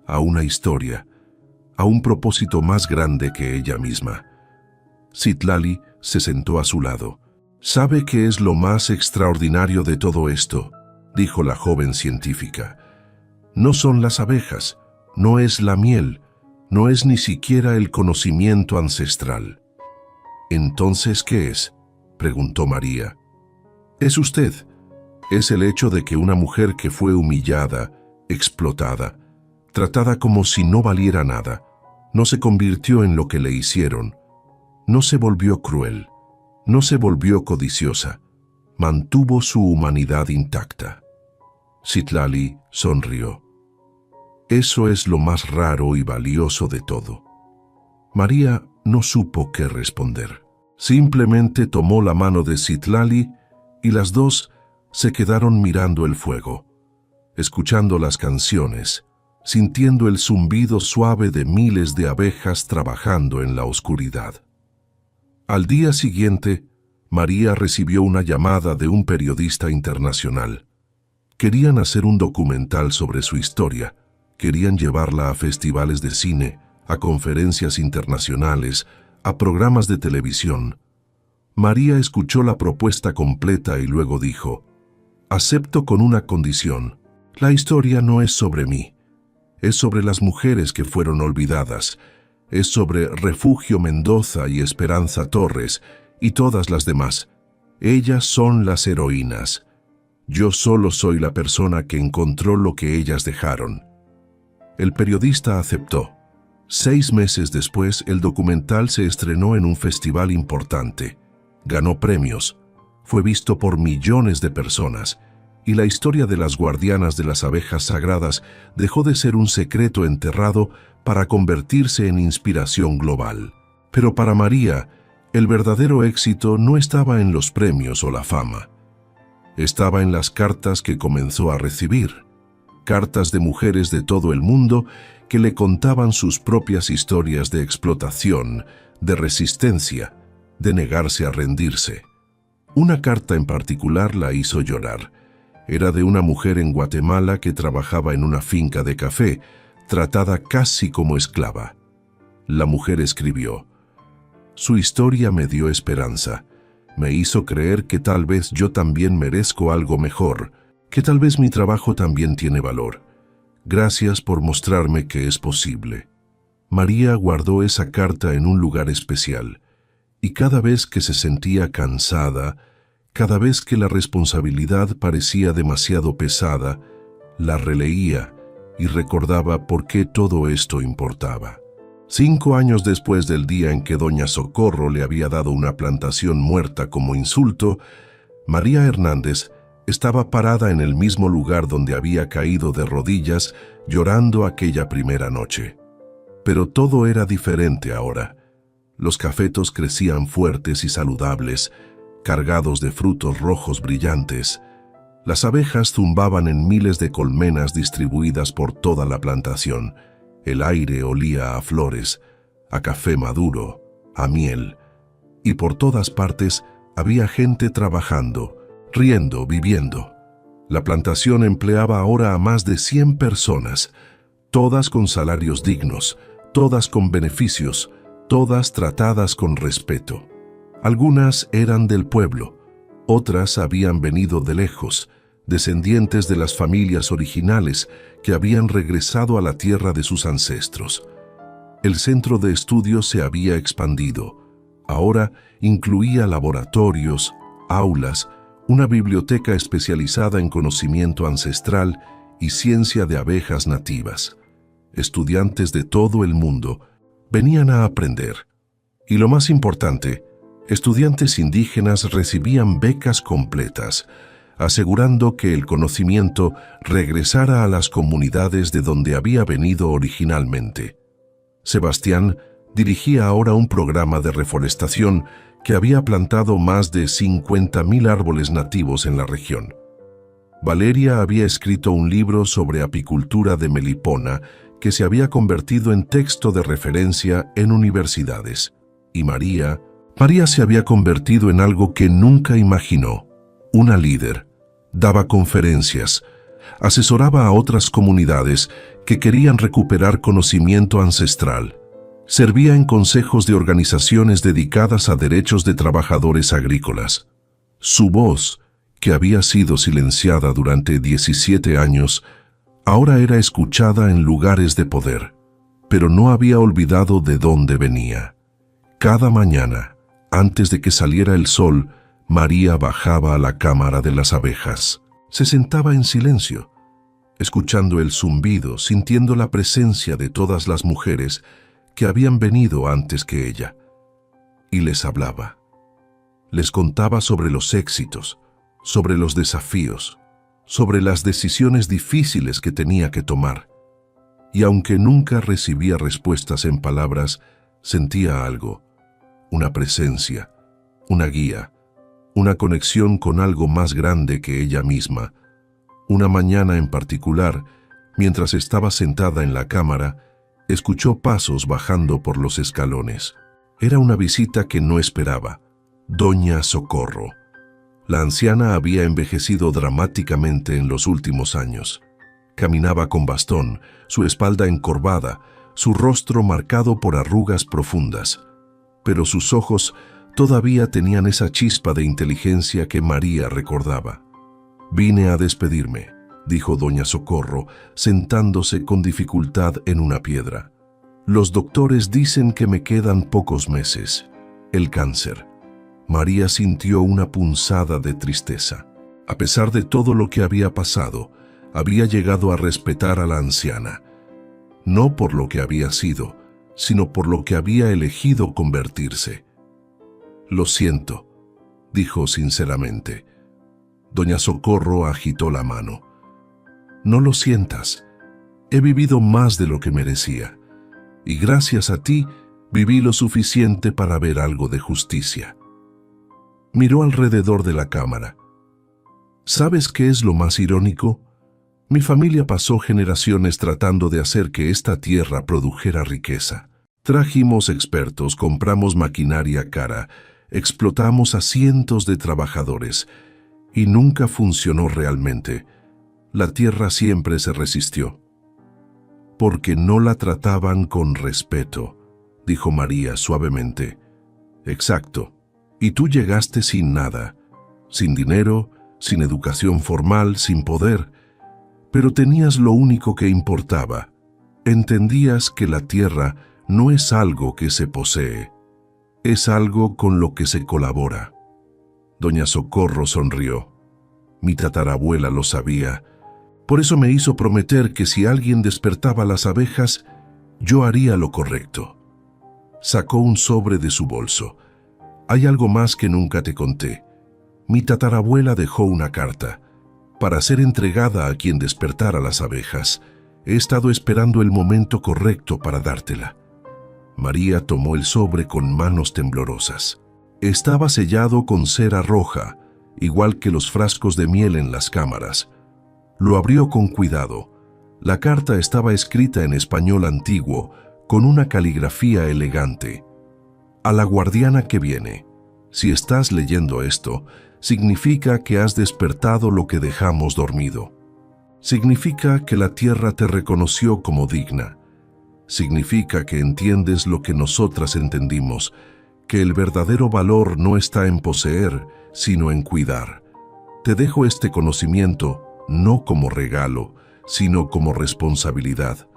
a una historia, a un propósito más grande que ella misma. Citlali se sentó a su lado. «¿Sabe qué es lo más extraordinario de todo esto?», dijo la joven científica. «No son las abejas, no es la miel, no es ni siquiera el conocimiento ancestral». «¿Entonces qué es?», preguntó María. «Es usted. Es el hecho de que una mujer que fue humillada, explotada, tratada como si no valiera nada, no se convirtió en lo que le hicieron, no se volvió cruel, no se volvió codiciosa, mantuvo su humanidad intacta». Citlali sonrió. «Eso es lo más raro y valioso de todo». María no supo qué responder. Simplemente tomó la mano de Citlali y las dos se quedaron mirando el fuego, escuchando las canciones, sintiendo el zumbido suave de miles de abejas trabajando en la oscuridad. Al día siguiente, María recibió una llamada de un periodista internacional. Querían hacer un documental sobre su historia, querían llevarla a festivales de cine, a conferencias internacionales, a programas de televisión. María escuchó la propuesta completa y luego dijo: «Acepto con una condición. La historia no es sobre mí. Es sobre las mujeres que fueron olvidadas. Es sobre Refugio Mendoza y Esperanza Torres y todas las demás. Ellas son las heroínas. Yo solo soy la persona que encontró lo que ellas dejaron». El periodista aceptó. 6 meses después, el documental se estrenó en un festival importante. Ganó premios. Fue visto por millones de personas. Y la historia de las guardianas de las abejas sagradas dejó de ser un secreto enterrado para convertirse en inspiración global. Pero para María, el verdadero éxito no estaba en los premios o la fama. Estaba en las cartas que comenzó a recibir. Cartas de mujeres de todo el mundo que le contaban sus propias historias de explotación, de resistencia, de negarse a rendirse. Una carta en particular la hizo llorar. Era de una mujer en Guatemala que trabajaba en una finca de café, tratada casi como esclava. La mujer escribió: «Su historia me dio esperanza. Me hizo creer que tal vez yo también merezco algo mejor, que tal vez mi trabajo también tiene valor. Gracias por mostrarme que es posible». María guardó esa carta en un lugar especial, y cada vez que se sentía cansada, cada vez que la responsabilidad parecía demasiado pesada, la releía y recordaba por qué todo esto importaba. 5 años después del día en que doña Socorro le había dado una plantación muerta como insulto, María Hernández estaba parada en el mismo lugar donde había caído de rodillas llorando aquella primera noche. Pero todo era diferente ahora. Los cafetos crecían fuertes y saludables, cargados de frutos rojos brillantes. Las abejas zumbaban en miles de colmenas distribuidas por toda la plantación. El aire olía a flores, a café maduro, a miel. Y por todas partes había gente trabajando, riendo, viviendo. La plantación empleaba ahora a más de 100 personas, todas con salarios dignos, todas con beneficios, todas tratadas con respeto. Algunas eran del pueblo, otras habían venido de lejos, descendientes de las familias originales que habían regresado a la tierra de sus ancestros. El centro de estudios se había expandido. Ahora incluía laboratorios, aulas, una biblioteca especializada en conocimiento ancestral y ciencia de abejas nativas. Estudiantes de todo el mundo venían a aprender. Y lo más importante, estudiantes indígenas recibían becas completas, asegurando que el conocimiento regresara a las comunidades de donde había venido originalmente. Sebastián dirigía ahora un programa de reforestación que había plantado más de 50.000 árboles nativos en la región. Valeria había escrito un libro sobre apicultura de melipona que se había convertido en texto de referencia en universidades. Y María se había convertido en algo que nunca imaginó, una líder. Daba conferencias, asesoraba a otras comunidades que querían recuperar conocimiento ancestral. Servía en consejos de organizaciones dedicadas a derechos de trabajadores agrícolas. Su voz, que había sido silenciada durante 17 años, ahora era escuchada en lugares de poder, pero no había olvidado de dónde venía. Cada mañana, antes de que saliera el sol, María bajaba a la cámara de las abejas. Se sentaba en silencio, escuchando el zumbido, sintiendo la presencia de todas las mujeres que habían venido antes que ella. Y les hablaba. Les contaba sobre los éxitos, sobre los desafíos, sobre las decisiones difíciles que tenía que tomar. Y aunque nunca recibía respuestas en palabras, sentía algo, una presencia, una guía, una conexión con algo más grande que ella misma. Una mañana en particular, mientras estaba sentada en la cámara, escuchó pasos bajando por los escalones. Era una visita que no esperaba. Doña Socorro. La anciana había envejecido dramáticamente en los últimos años. Caminaba con bastón, su espalda encorvada, su rostro marcado por arrugas profundas. Pero sus ojos todavía tenían esa chispa de inteligencia que María recordaba. «Vine a despedirme», dijo doña Socorro, sentándose con dificultad en una piedra. «Los doctores dicen que me quedan pocos meses. El cáncer». María sintió una punzada de tristeza. A pesar de todo lo que había pasado, había llegado a respetar a la anciana. No por lo que había sido, sino por lo que había elegido convertirse. «Lo siento», dijo sinceramente. Doña Socorro agitó la mano. «No lo sientas. He vivido más de lo que merecía. Y gracias a ti, viví lo suficiente para ver algo de justicia». Miró alrededor de la cámara. ¿Sabes qué es lo más irónico? Mi familia pasó generaciones tratando de hacer que esta tierra produjera riqueza. Trajimos expertos, compramos maquinaria cara, explotamos a cientos de trabajadores y nunca funcionó realmente. La tierra siempre se resistió. Porque no la trataban con respeto, dijo María suavemente. Exacto. Y tú llegaste sin nada, sin dinero, sin educación formal, sin poder, pero tenías lo único que importaba. Entendías que la tierra no es algo que se posee, es algo con lo que se colabora. Doña Socorro sonrió. Mi tatarabuela lo sabía. Por eso me hizo prometer que si alguien despertaba las abejas, yo haría lo correcto. Sacó un sobre de su bolso. Hay algo más que nunca te conté. Mi tatarabuela dejó una carta para ser entregada a quien despertara las abejas. He estado esperando el momento correcto para dártela. María tomó el sobre con manos temblorosas. Estaba sellado con cera roja, igual que los frascos de miel en las cámaras. Lo abrió con cuidado. La carta estaba escrita en español antiguo, con una caligrafía elegante. A la guardiana que viene. Si estás leyendo esto, significa que has despertado lo que dejamos dormido. Significa que la tierra te reconoció como digna. Significa que entiendes lo que nosotras entendimos, que el verdadero valor no está en poseer, sino en cuidar. Te dejo este conocimiento no como regalo, sino como responsabilidad.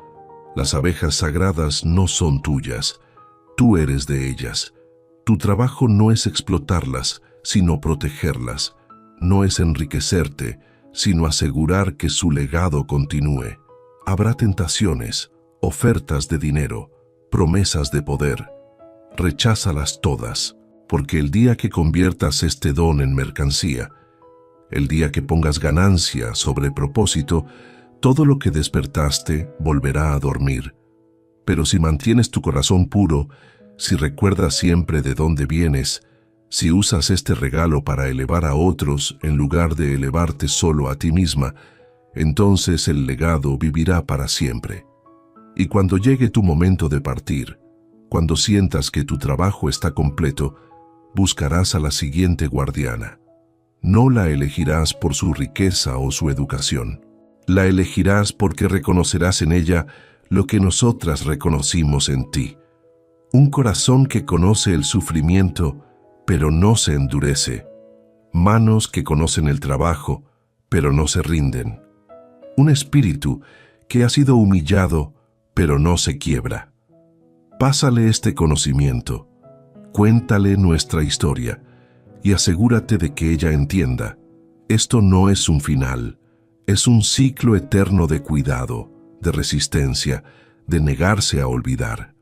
Las abejas sagradas no son tuyas. Tú eres de ellas. Tu trabajo no es explotarlas, sino protegerlas. no es enriquecerte, sino asegurar que su legado continúe. Habrá tentaciones, ofertas de dinero, promesas de poder. Recházalas todas, porque el día que conviertas este don en mercancía, el día que pongas ganancia sobre propósito, todo lo que despertaste volverá a dormir. Pero si mantienes tu corazón puro, si recuerdas siempre de dónde vienes, si usas este regalo para elevar a otros en lugar de elevarte solo a ti misma, entonces el legado vivirá para siempre. Y cuando llegue tu momento de partir, cuando sientas que tu trabajo está completo, buscarás a la siguiente guardiana. No la elegirás por su riqueza o su educación. La elegirás porque reconocerás en ella lo que nosotras reconocimos en ti. Un corazón que conoce el sufrimiento, pero no se endurece. Manos que conocen el trabajo, pero no se rinden. Un espíritu que ha sido humillado, pero no se quiebra. Pásale este conocimiento, cuéntale nuestra historia y asegúrate de que ella entienda. Esto no es un final, es un ciclo eterno de cuidado, de resistencia, de negarse a olvidar.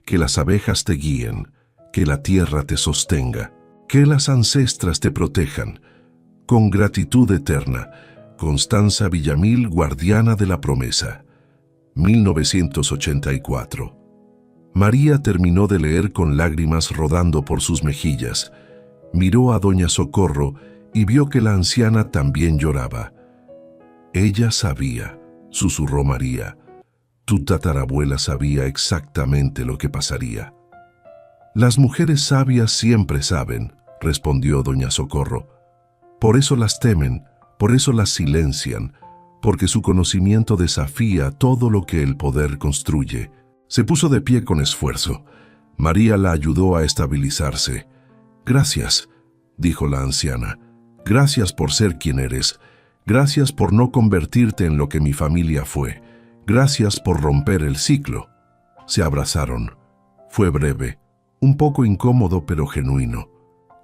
Que las abejas te guíen, que la tierra te sostenga, que las ancestras te protejan. Con gratitud eterna, Constanza Villamil, guardiana de la promesa. 1984. María terminó de leer con lágrimas rodando por sus mejillas. Miró a doña Socorro y vio que la anciana también lloraba. Ella sabía, susurró María. Tu tatarabuela sabía exactamente lo que pasaría. Las mujeres sabias siempre saben, respondió doña Socorro. Por eso las temen, por eso las silencian, porque su conocimiento desafía todo lo que el poder construye. Se puso de pie con esfuerzo. María la ayudó a estabilizarse. Gracias, dijo la anciana. Gracias por ser quien eres. Gracias por no convertirte en lo que mi familia fue. Gracias por romper el ciclo. Se abrazaron. Fue breve, un poco incómodo pero genuino.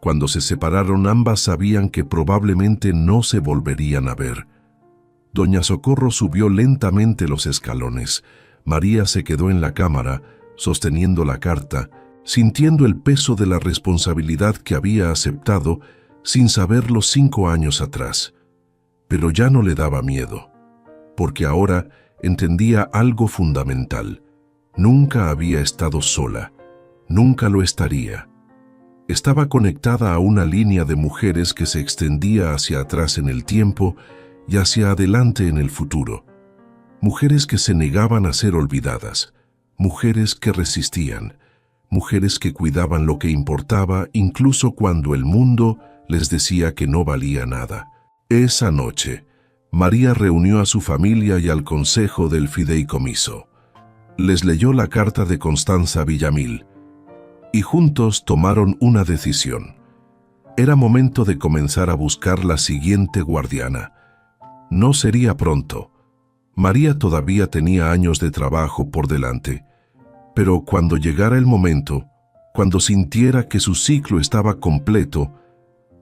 Cuando se separaron, ambas sabían que probablemente no se volverían a ver. Doña Socorro subió lentamente los escalones. María se quedó en la cámara, sosteniendo la carta, sintiendo el peso de la responsabilidad que había aceptado sin saberlo 5 años atrás. Pero ya no le daba miedo, porque ahora entendía algo fundamental. Nunca había estado sola, nunca lo estaría. Estaba conectada a una línea de mujeres que se extendía hacia atrás en el tiempo y hacia adelante en el futuro. Mujeres que se negaban a ser olvidadas, mujeres que resistían, mujeres que cuidaban lo que importaba incluso cuando el mundo les decía que no valía nada. Esa noche, María reunió a su familia y al consejo del fideicomiso. Les leyó la carta de Constanza Villamil y juntos tomaron una decisión. Era momento de comenzar a buscar la siguiente guardiana. No sería pronto. María todavía tenía años de trabajo por delante, pero cuando llegara el momento, cuando sintiera que su ciclo estaba completo,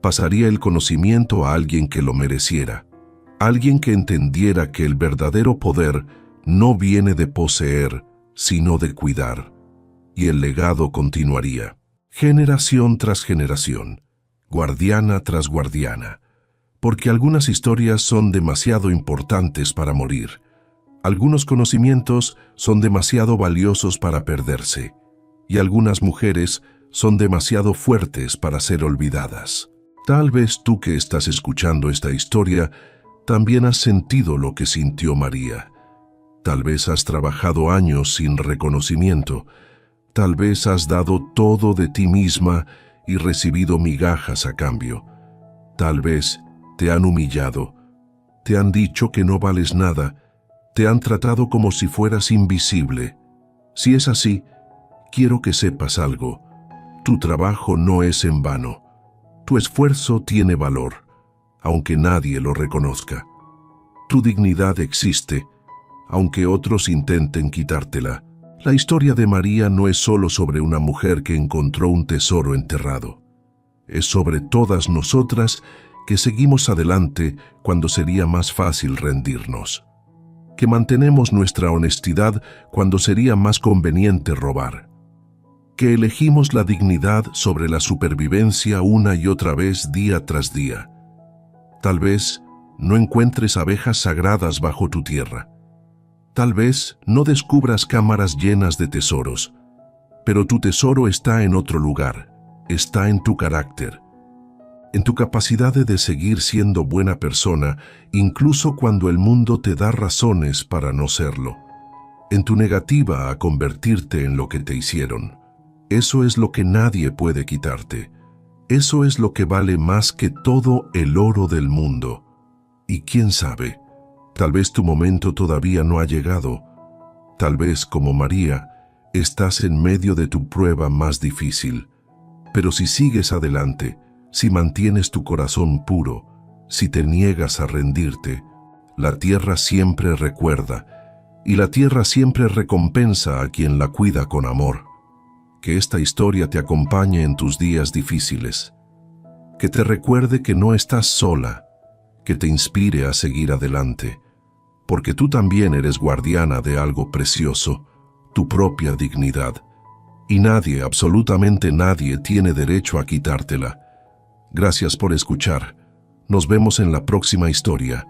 pasaría el conocimiento a alguien que lo mereciera, alguien que entendiera que el verdadero poder no viene de poseer, sino de cuidar, y el legado continuaría, generación tras generación, guardiana tras guardiana, porque algunas historias son demasiado importantes para morir. Algunos conocimientos son demasiado valiosos para perderse, y algunas mujeres son demasiado fuertes para ser olvidadas. Tal vez tú que estás escuchando esta historia también has sentido lo que sintió María. Tal vez has trabajado años sin reconocimiento. Tal vez has dado todo de ti misma y recibido migajas a cambio. Tal vez te han humillado, te han dicho que no vales nada, te han tratado como si fueras invisible. Si es así, quiero que sepas algo. Tu trabajo no es en vano. Tu esfuerzo tiene valor, aunque nadie lo reconozca. Tu dignidad existe, aunque otros intenten quitártela. La historia de María no es solo sobre una mujer que encontró un tesoro enterrado. Es sobre todas nosotras que seguimos adelante cuando sería más fácil rendirnos, que mantenemos nuestra honestidad cuando sería más conveniente robar, que elegimos la dignidad sobre la supervivencia una y otra vez día tras día. Tal vez no encuentres abejas sagradas bajo tu tierra. Tal vez no descubras cámaras llenas de tesoros, pero tu tesoro está en otro lugar, está en tu carácter, en tu capacidad de seguir siendo buena persona, incluso cuando el mundo te da razones para no serlo, en tu negativa a convertirte en lo que te hicieron. Eso es lo que nadie puede quitarte. Eso es lo que vale más que todo el oro del mundo. Y quién sabe, tal vez tu momento todavía no ha llegado. Tal vez, como María, estás en medio de tu prueba más difícil. Pero si sigues adelante, si mantienes tu corazón puro, si te niegas a rendirte, la tierra siempre recuerda, y la tierra siempre recompensa a quien la cuida con amor. Que esta historia te acompañe en tus días difíciles, que te recuerde que no estás sola, que te inspire a seguir adelante, porque tú también eres guardiana de algo precioso, tu propia dignidad, y nadie, absolutamente nadie, tiene derecho a quitártela. Gracias por escuchar. Nos vemos en la próxima historia.